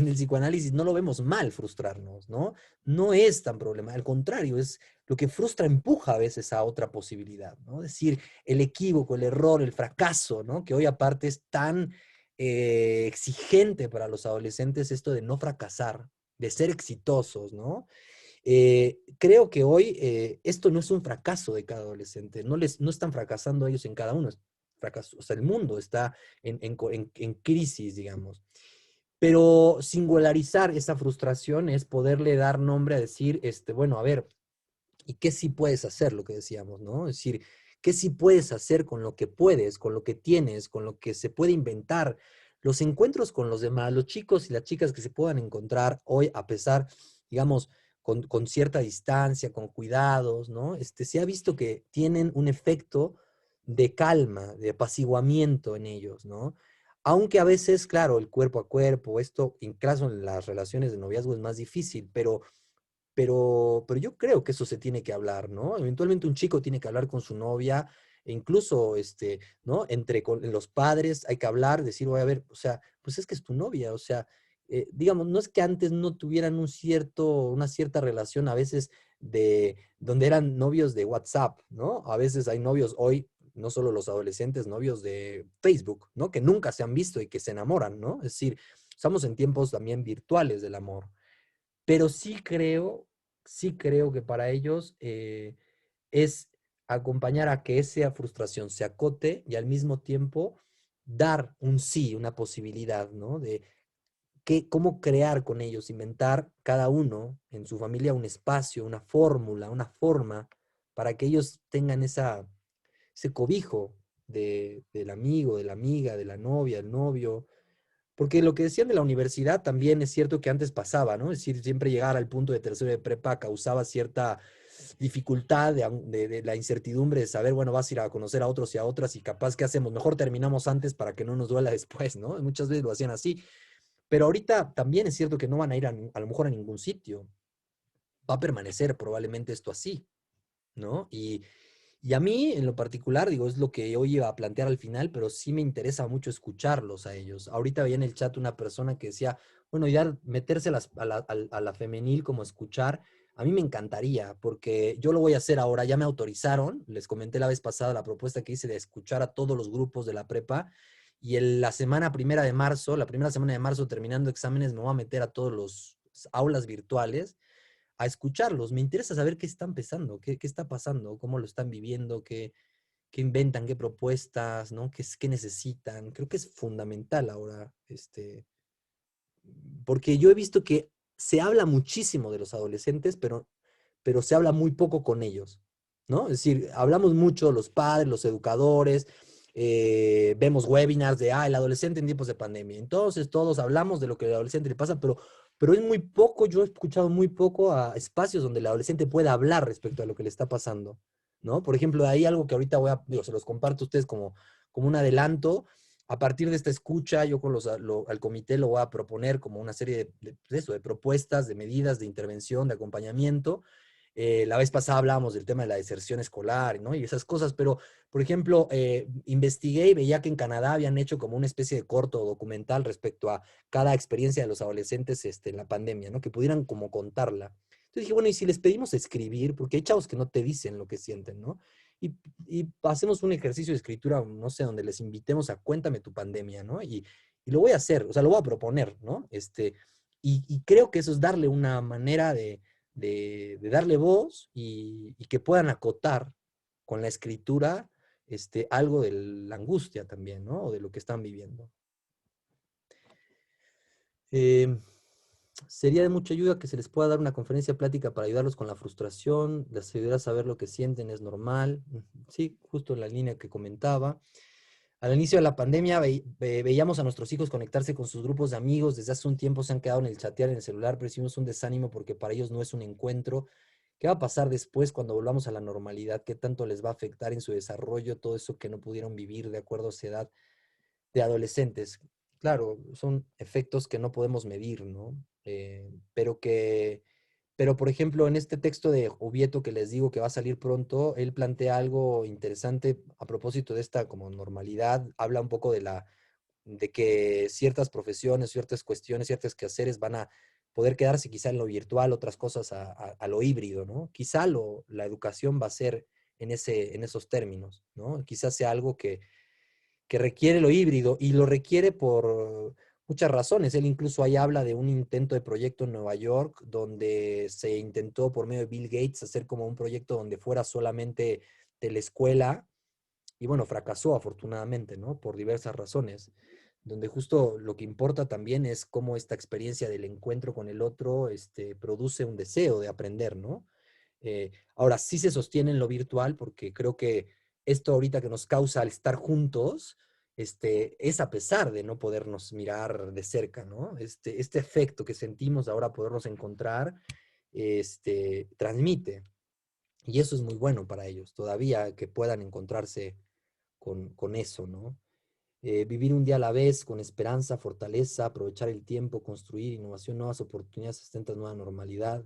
el psicoanálisis no lo vemos mal frustrarnos, ¿no? No es tan problema, al contrario, es lo que frustra empuja a veces a otra posibilidad, ¿no? Es decir, el equívoco, el error, el fracaso, ¿no? Que hoy aparte es tan exigente para los adolescentes esto de no fracasar, de ser exitosos, ¿no? Creo que hoy esto no es un fracaso de cada adolescente, no están fracasando ellos en cada uno, fracaso, o sea, el mundo está en crisis, digamos. Pero singularizar esa frustración es poderle dar nombre a decir, bueno, a ver, ¿y qué sí puedes hacer? Lo que decíamos, ¿no? Es decir, ¿qué sí puedes hacer con lo que puedes, con lo que tienes, con lo que se puede inventar? Los encuentros con los demás, los chicos y las chicas que se puedan encontrar hoy, a pesar, digamos, con cierta distancia, con cuidados, ¿no? Se ha visto que tienen un efecto de calma, de apaciguamiento en ellos, ¿no? Aunque a veces, claro, el cuerpo a cuerpo, esto, incluso en las relaciones de noviazgo es más difícil, pero yo creo que eso se tiene que hablar, ¿no? Eventualmente un chico tiene que hablar con su novia, e incluso, ¿no? Los padres hay que hablar, decir, voy a ver, o sea, pues es que es tu novia, o sea, digamos, no es que antes no tuvieran una cierta relación a veces donde eran novios de WhatsApp, ¿no? A veces hay novios hoy, no solo los adolescentes, novios de Facebook, ¿no? Que nunca se han visto y que se enamoran, ¿no? Es decir, estamos en tiempos también virtuales del amor. Pero sí creo que para ellos es acompañar a que esa frustración se acote y al mismo tiempo dar un sí, una posibilidad, ¿no? De cómo crear con ellos, inventar cada uno en su familia un espacio, una fórmula, una forma para que ellos tengan ese cobijo del amigo, de la amiga, de la novia, del novio, porque lo que decían de la universidad también es cierto que antes pasaba, ¿no? Es decir, siempre llegar al punto de tercero de prepa causaba cierta dificultad de la incertidumbre de saber, bueno, vas a ir a conocer a otros y a otras y capaz, ¿qué hacemos? Mejor terminamos antes para que no nos duela después, ¿no? Muchas veces lo hacían así. Pero ahorita también es cierto que no van a ir a lo mejor a ningún sitio. Va a permanecer probablemente esto así, ¿no? Y a mí, en lo particular, digo, es lo que hoy iba a plantear al final, pero sí me interesa mucho escucharlos a ellos. Ahorita veía en el chat una persona que decía, bueno, ya meterse a la femenil como escuchar, a mí me encantaría, porque yo lo voy a hacer ahora, ya me autorizaron, les comenté la vez pasada la propuesta que hice de escuchar a todos los grupos de la prepa, y la semana primera de marzo, la primera semana de marzo, terminando exámenes, me voy a meter a todos los aulas virtuales a escucharlos. Me interesa saber qué están pensando, qué está pasando, cómo lo están viviendo, qué inventan, qué propuestas, ¿no? Qué necesitan. Creo que es fundamental ahora, porque yo he visto que se habla muchísimo de los adolescentes, pero se habla muy poco con ellos, ¿no? Es decir, hablamos mucho los padres, los educadores, vemos webinars de, el adolescente en tiempos de pandemia. Entonces todos hablamos de lo que al adolescente le pasa, pero es muy poco, yo he escuchado muy poco a espacios donde el adolescente pueda hablar respecto a lo que le está pasando, ¿no? Por ejemplo, de ahí algo que ahorita digo, se los comparto a ustedes como un adelanto. A partir de esta escucha, yo al comité lo voy a proponer como una serie de propuestas, de medidas, de intervención, de acompañamiento. La vez pasada hablábamos del tema de la deserción escolar, ¿no? Y esas cosas, pero, por ejemplo, investigué y veía que en Canadá habían hecho como una especie de corto documental respecto a cada experiencia de los adolescentes en la pandemia, ¿no? Que pudieran como contarla. Entonces dije, bueno, ¿y si les pedimos escribir? Porque hay chavos que no te dicen lo que sienten, ¿no? Y hacemos un ejercicio de escritura, no sé, donde les invitemos a cuéntame tu pandemia, ¿no? Y lo voy a hacer, o sea, lo voy a proponer, ¿no? Y creo que eso es darle una manera de darle voz y que puedan acotar con la escritura algo de la angustia también, ¿no? O de lo que están viviendo. sería de mucha ayuda que se les pueda dar una conferencia plática para ayudarlos con la frustración, les ayudará a saber lo que sienten, es normal. Sí, justo en la línea que comentaba. Al inicio de la pandemia veíamos a nuestros hijos conectarse con sus grupos de amigos. Desde hace un tiempo se han quedado en el chatear en el celular, pero hicimos un desánimo porque para ellos no es un encuentro. ¿Qué va a pasar después cuando volvamos a la normalidad? ¿Qué tanto les va a afectar en su desarrollo todo eso que no pudieron vivir de acuerdo a su edad de adolescentes? Claro, son efectos que no podemos medir, ¿no? Pero por ejemplo, en este texto de Ubieto que les digo que va a salir pronto, él plantea algo interesante a propósito de esta como normalidad. Habla un poco de que ciertas profesiones, ciertas cuestiones, ciertos quehaceres van a poder quedarse quizá en lo virtual, otras cosas a lo híbrido, ¿no? Quizá la educación va a ser en esos términos, ¿no? Quizás sea algo que requiere lo híbrido y lo requiere por muchas razones. Él incluso ahí habla de un intento de proyecto en Nueva York donde se intentó por medio de Bill Gates hacer como un proyecto donde fuera solamente de la escuela y bueno, fracasó afortunadamente, ¿no? Por diversas razones, donde justo lo que importa también es cómo esta experiencia del encuentro con el otro produce un deseo de aprender, ¿no? Ahora sí se sostiene en lo virtual porque creo que esto ahorita que nos causa al estar juntos, es a pesar de no podernos mirar de cerca, ¿no? Este efecto que sentimos ahora podernos encontrar, transmite. Y eso es muy bueno para ellos, todavía que puedan encontrarse con eso, ¿no? Vivir un día a la vez con esperanza, fortaleza, aprovechar el tiempo, construir innovación, nuevas oportunidades, esta nueva normalidad.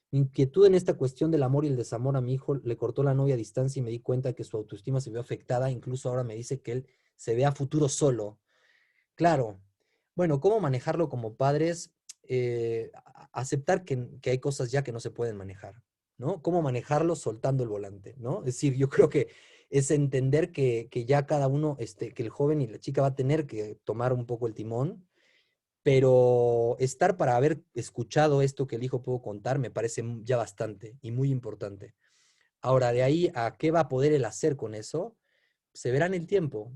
Mi inquietud en esta cuestión del amor y el desamor a mi hijo le cortó la novia a distancia y me di cuenta que su autoestima se vio afectada. Incluso ahora me dice que él se ve a futuro solo. Claro. Bueno, ¿cómo manejarlo como padres? Aceptar que hay cosas ya que no se pueden manejar, ¿no? ¿Cómo manejarlo soltando el volante, ¿no? Es decir, yo creo que es entender que ya cada uno, que el joven y la chica va a tener que tomar un poco el timón, pero estar para haber escuchado esto que el hijo pudo contar me parece ya bastante y muy importante. Ahora, de ahí a qué va a poder él hacer con eso, se verá en el tiempo.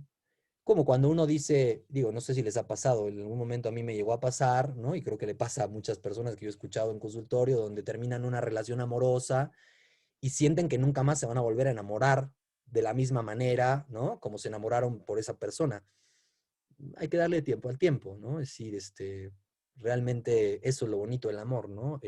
Como cuando uno dice, digo, no sé si les ha pasado, en algún momento a mí me llegó a pasar, ¿no? Y creo que le pasa a muchas personas que yo he escuchado en consultorio, donde terminan una relación amorosa y sienten que nunca más se van a volver a enamorar de la misma manera, ¿no? Como se enamoraron por esa persona. Hay que darle tiempo al tiempo, ¿no? Es decir, realmente eso es lo bonito del amor, ¿no?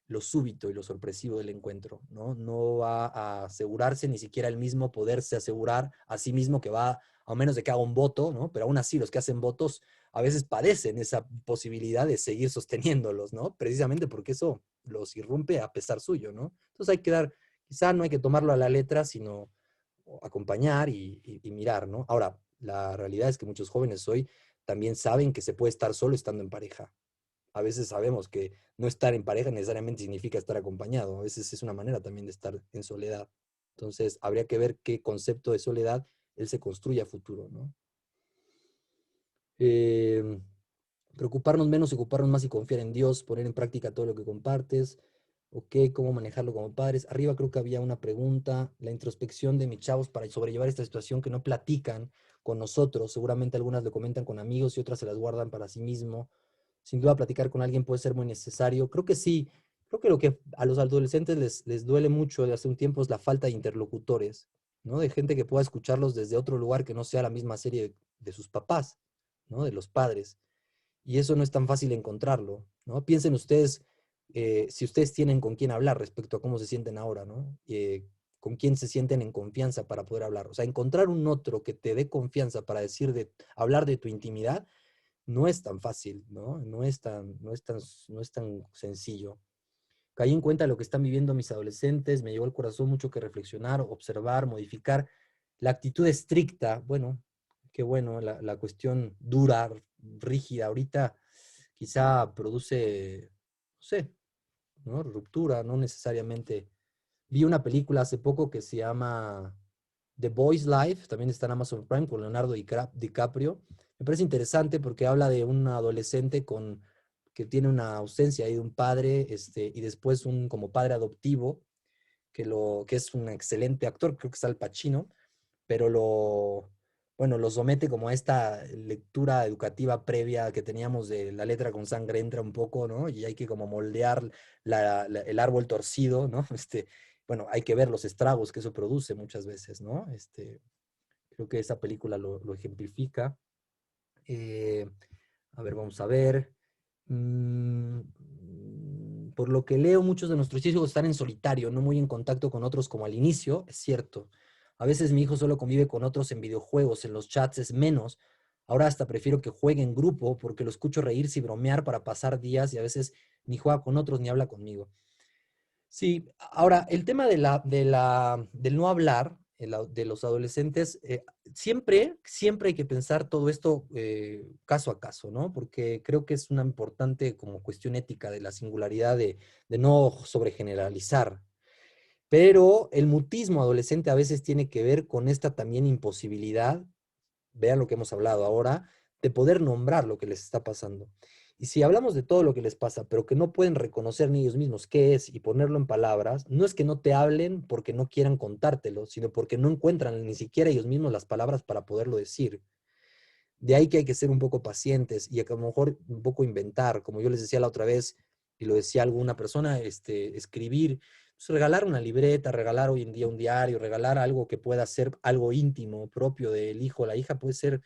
Lo súbito y lo sorpresivo del encuentro, ¿no? No va a asegurarse ni siquiera el mismo poderse asegurar a sí mismo que va, a menos de que haga un voto, ¿no? Pero aún así los que hacen votos a veces padecen esa posibilidad de seguir sosteniéndolos, ¿no? Precisamente porque eso los irrumpe a pesar suyo, ¿no? Entonces hay que dar, quizá no hay que tomarlo a la letra, sino acompañar y mirar, ¿no? Ahora, la realidad es que muchos jóvenes hoy también saben que se puede estar solo estando en pareja. A veces sabemos que no estar en pareja necesariamente significa estar acompañado. A veces es una manera también de estar en soledad. Entonces, habría que ver qué concepto de soledad él se construye a futuro, ¿no? Eh, Preocuparnos menos, ocuparnos más y confiar en Dios, poner en práctica todo lo que compartes. Ok, ¿cómo manejarlo como padres? Arriba creo que había una pregunta, la introspección de mis chavos para sobrellevar esta situación que no platican con nosotros. Seguramente algunas lo comentan con amigos y otras se las guardan para sí mismo. Sin duda platicar con alguien puede ser muy necesario. Creo que sí, creo que lo que a los adolescentes les duele mucho de hace un tiempo es la falta de interlocutores, ¿no? De gente que pueda escucharlos desde otro lugar que no sea la misma serie de sus papás, ¿no? De los padres. Y eso no es tan fácil encontrarlo, ¿no? Piensen ustedes, si ustedes tienen con quién hablar respecto a cómo se sienten ahora, ¿no? Con quién se sienten en confianza para poder hablar. O sea, encontrar un otro que te dé confianza para hablar de tu intimidad no es tan fácil, ¿no? No es tan sencillo. Caí en cuenta de lo que están viviendo mis adolescentes, me llegó al corazón mucho que reflexionar, observar, modificar. La actitud estricta, bueno, qué bueno, la cuestión dura, rígida, ahorita quizá produce, no sé, ¿no? Ruptura, no necesariamente. Vi una película hace poco que se llama The Boy's Life, también está en Amazon Prime, con Leonardo DiCaprio. Me parece interesante porque habla de un adolescente que tiene una ausencia ahí de un padre, y después un como padre adoptivo, que es un excelente actor, creo que es Al Pacino, pero bueno, lo somete como a esta lectura educativa previa que teníamos de la letra con sangre entra un poco, ¿no? Y hay que como moldear el árbol torcido, ¿no? Bueno, hay que ver los estragos que eso produce muchas veces, ¿no? Creo que esa película lo ejemplifica. A ver, vamos a ver. Por lo que leo, muchos de nuestros hijos están en solitario, no muy en contacto con otros como al inicio, es cierto. A veces mi hijo solo convive con otros en videojuegos, en los chats es menos. Ahora hasta prefiero que juegue en grupo porque lo escucho reírse y bromear para pasar días y a veces ni juega con otros ni habla conmigo. Sí, ahora, el tema del no hablar de los adolescentes, siempre hay que pensar todo esto caso a caso, ¿no? Porque creo que es una importante como cuestión ética de la singularidad de no sobregeneralizar. Pero el mutismo adolescente a veces tiene que ver con esta también imposibilidad, vean lo que hemos hablado ahora, de poder nombrar lo que les está pasando. Y si hablamos de todo lo que les pasa, pero que no pueden reconocer ni ellos mismos qué es y ponerlo en palabras, no es que no te hablen porque no quieran contártelo, sino porque no encuentran ni siquiera ellos mismos las palabras para poderlo decir. De ahí que hay que ser un poco pacientes y a lo mejor un poco inventar, como yo les decía la otra vez, y lo decía alguna persona, escribir, pues regalar una libreta, regalar hoy en día un diario, regalar algo que pueda ser algo íntimo, propio del hijo o la hija, puede ser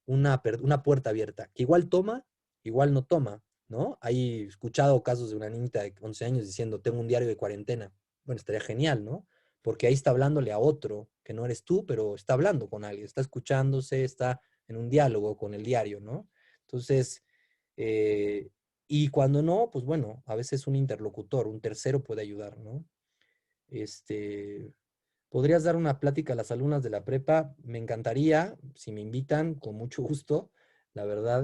una puerta abierta, que igual toma, igual no toma, ¿no? Hay escuchado casos de una niñita de 11 años diciendo, tengo un diario de cuarentena. Bueno, estaría genial, ¿no? Porque ahí está hablándole a otro, que no eres tú, pero está hablando con alguien, está escuchándose, está en un diálogo con el diario, ¿no? Entonces, eh, y cuando no, pues bueno, a veces un interlocutor, un tercero puede ayudar, ¿no? ¿Podrías dar una plática a las alumnas de la prepa? Me encantaría, si me invitan, con mucho gusto. La verdad,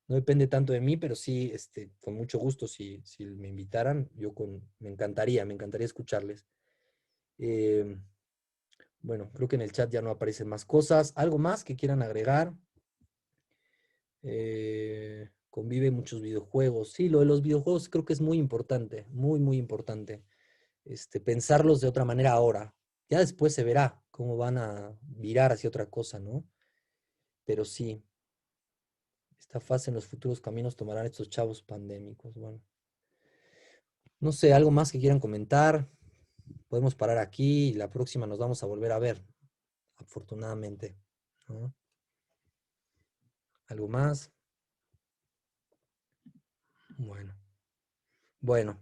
no depende tanto de mí, pero sí, con mucho gusto, si me invitaran, me encantaría escucharles. Eh, bueno, creo que en el chat ya no aparecen más cosas. ¿Algo más que quieran agregar? Convive muchos videojuegos. Sí, lo de los videojuegos creo que es muy importante, muy, muy importante. Pensarlos de otra manera ahora. Ya después se verá cómo van a virar hacia otra cosa, ¿no? Pero sí, esta fase en los futuros caminos tomarán estos chavos pandémicos. Bueno, no sé, algo más que quieran comentar. Podemos parar aquí y la próxima nos vamos a volver a ver, afortunadamente, ¿no? ¿Algo más? Bueno, bueno,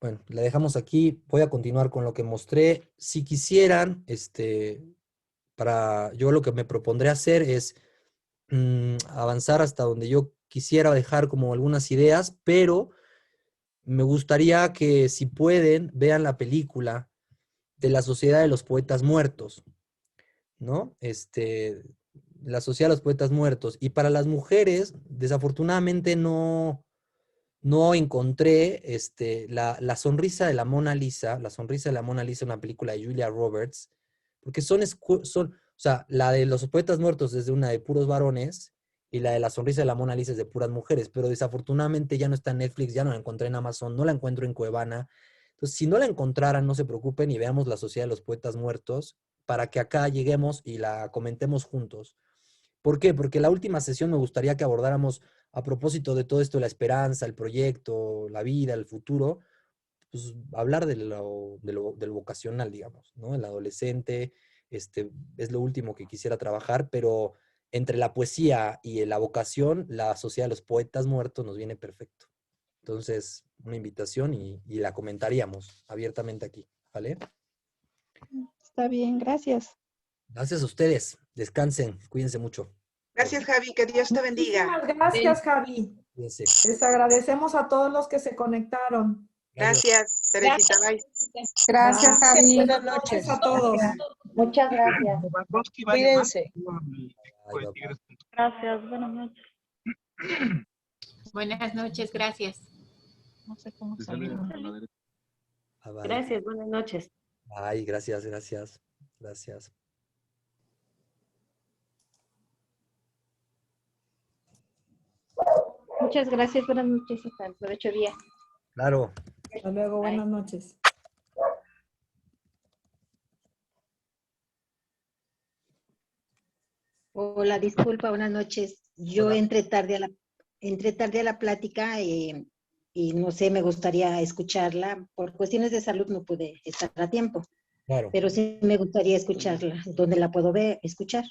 bueno, la dejamos aquí. Voy a continuar con lo que mostré. Si quisieran, yo lo que me propondré hacer es avanzar hasta donde yo quisiera dejar como algunas ideas, pero me gustaría que si pueden, vean la película de la Sociedad de los Poetas Muertos, ¿no? La Sociedad de los Poetas Muertos. Y para las mujeres, desafortunadamente no encontré la sonrisa de la Mona Lisa, la sonrisa de la Mona Lisa, una película de Julia Roberts, porque o sea, la de los poetas muertos es de una de puros varones y la de la sonrisa de la Mona Lisa es de puras mujeres, pero desafortunadamente ya no está en Netflix, ya no la encontré en Amazon, no la encuentro en Cuevana. Entonces, si no la encontraran, no se preocupen y veamos la Sociedad de los Poetas Muertos para que acá lleguemos y la comentemos juntos. ¿Por qué? Porque la última sesión me gustaría que abordáramos a propósito de todo esto, la esperanza, el proyecto, la vida, el futuro, pues hablar del vocacional, digamos, ¿no? El adolescente, es lo último que quisiera trabajar, pero entre la poesía y la vocación, la Sociedad de los Poetas Muertos nos viene perfecto. Entonces, una invitación y la comentaríamos abiertamente aquí, ¿vale? Está bien, gracias. Gracias a ustedes. Descansen, cuídense mucho. Gracias, Javi, que Dios te bendiga. Muchísimas gracias, Javi. Cuídense. Les agradecemos a todos los que se conectaron. Gracias, Teresita. Bye. Gracias, Javi. Buenas noches a todos. Muchas gracias. Cuídense. Bye, bye, bye. Gracias, buenas noches. Buenas noches, gracias. No sé cómo salir. Bye, bye. Gracias, buenas noches. Ay, gracias, gracias, gracias. Muchas gracias, buenas noches, hasta el provecho día. Claro. Hasta luego, buenas noches. Hola, disculpa, buenas noches. Yo Hola. entré tarde a la plática y no sé, me gustaría escucharla. Por cuestiones de salud no pude estar a tiempo, Claro. pero sí me gustaría escucharla. ¿Dónde la puedo escuchar?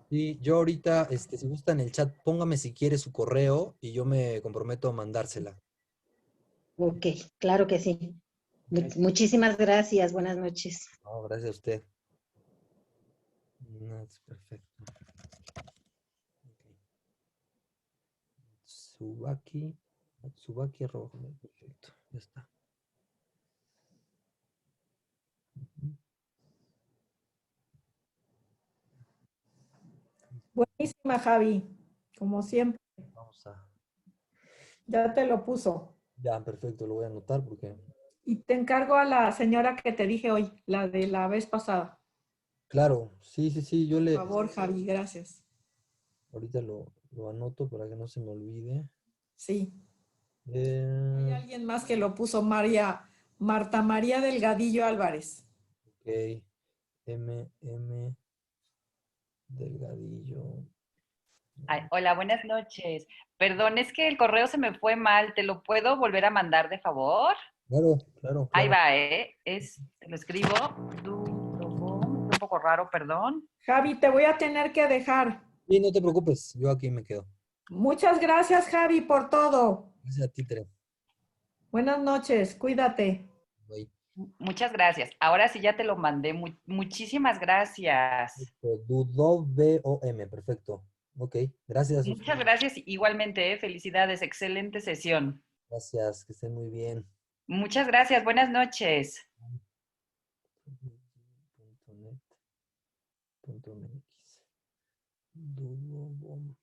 Sí, yo ahorita, si gusta en el chat, póngame si quiere su correo y yo me comprometo a mandársela. Ok, claro que sí. Muchísimas gracias. Buenas noches. No, gracias a usted. No, es perfecto. Tsubaki, perfecto, ya está. Buenísima, Javi. Como siempre. Vamos a. Ya te lo puso. Ya, perfecto, lo voy a anotar porque. Y te encargo a la señora que te dije hoy, la de la vez pasada. Claro, sí, yo Por le. favor, Javi, gracias. Ahorita lo anoto para que no se me olvide. Sí. Hay alguien más que lo puso, Marta María Delgadillo Álvarez. Ok, Delgadillo. Ay, hola, buenas noches. Perdón, es que el correo se me fue mal. ¿Te lo puedo volver a mandar de favor? Claro. Ahí va, ¿eh? Te lo escribo. Un poco raro, perdón. Javi, te voy a tener que dejar. Sí, no te preocupes, yo aquí me quedo. Muchas gracias, Javi, por todo. Gracias a ti, Tere. Buenas noches, cuídate. Bye. Muchas gracias. Ahora sí ya te lo mandé. Muchísimas gracias. Dudovom, perfecto. Ok, gracias. Muchas gracias igualmente, ¿eh? Felicidades, excelente sesión. Gracias, que estén muy bien. Muchas gracias, buenas noches. .net.mx. Dudovom.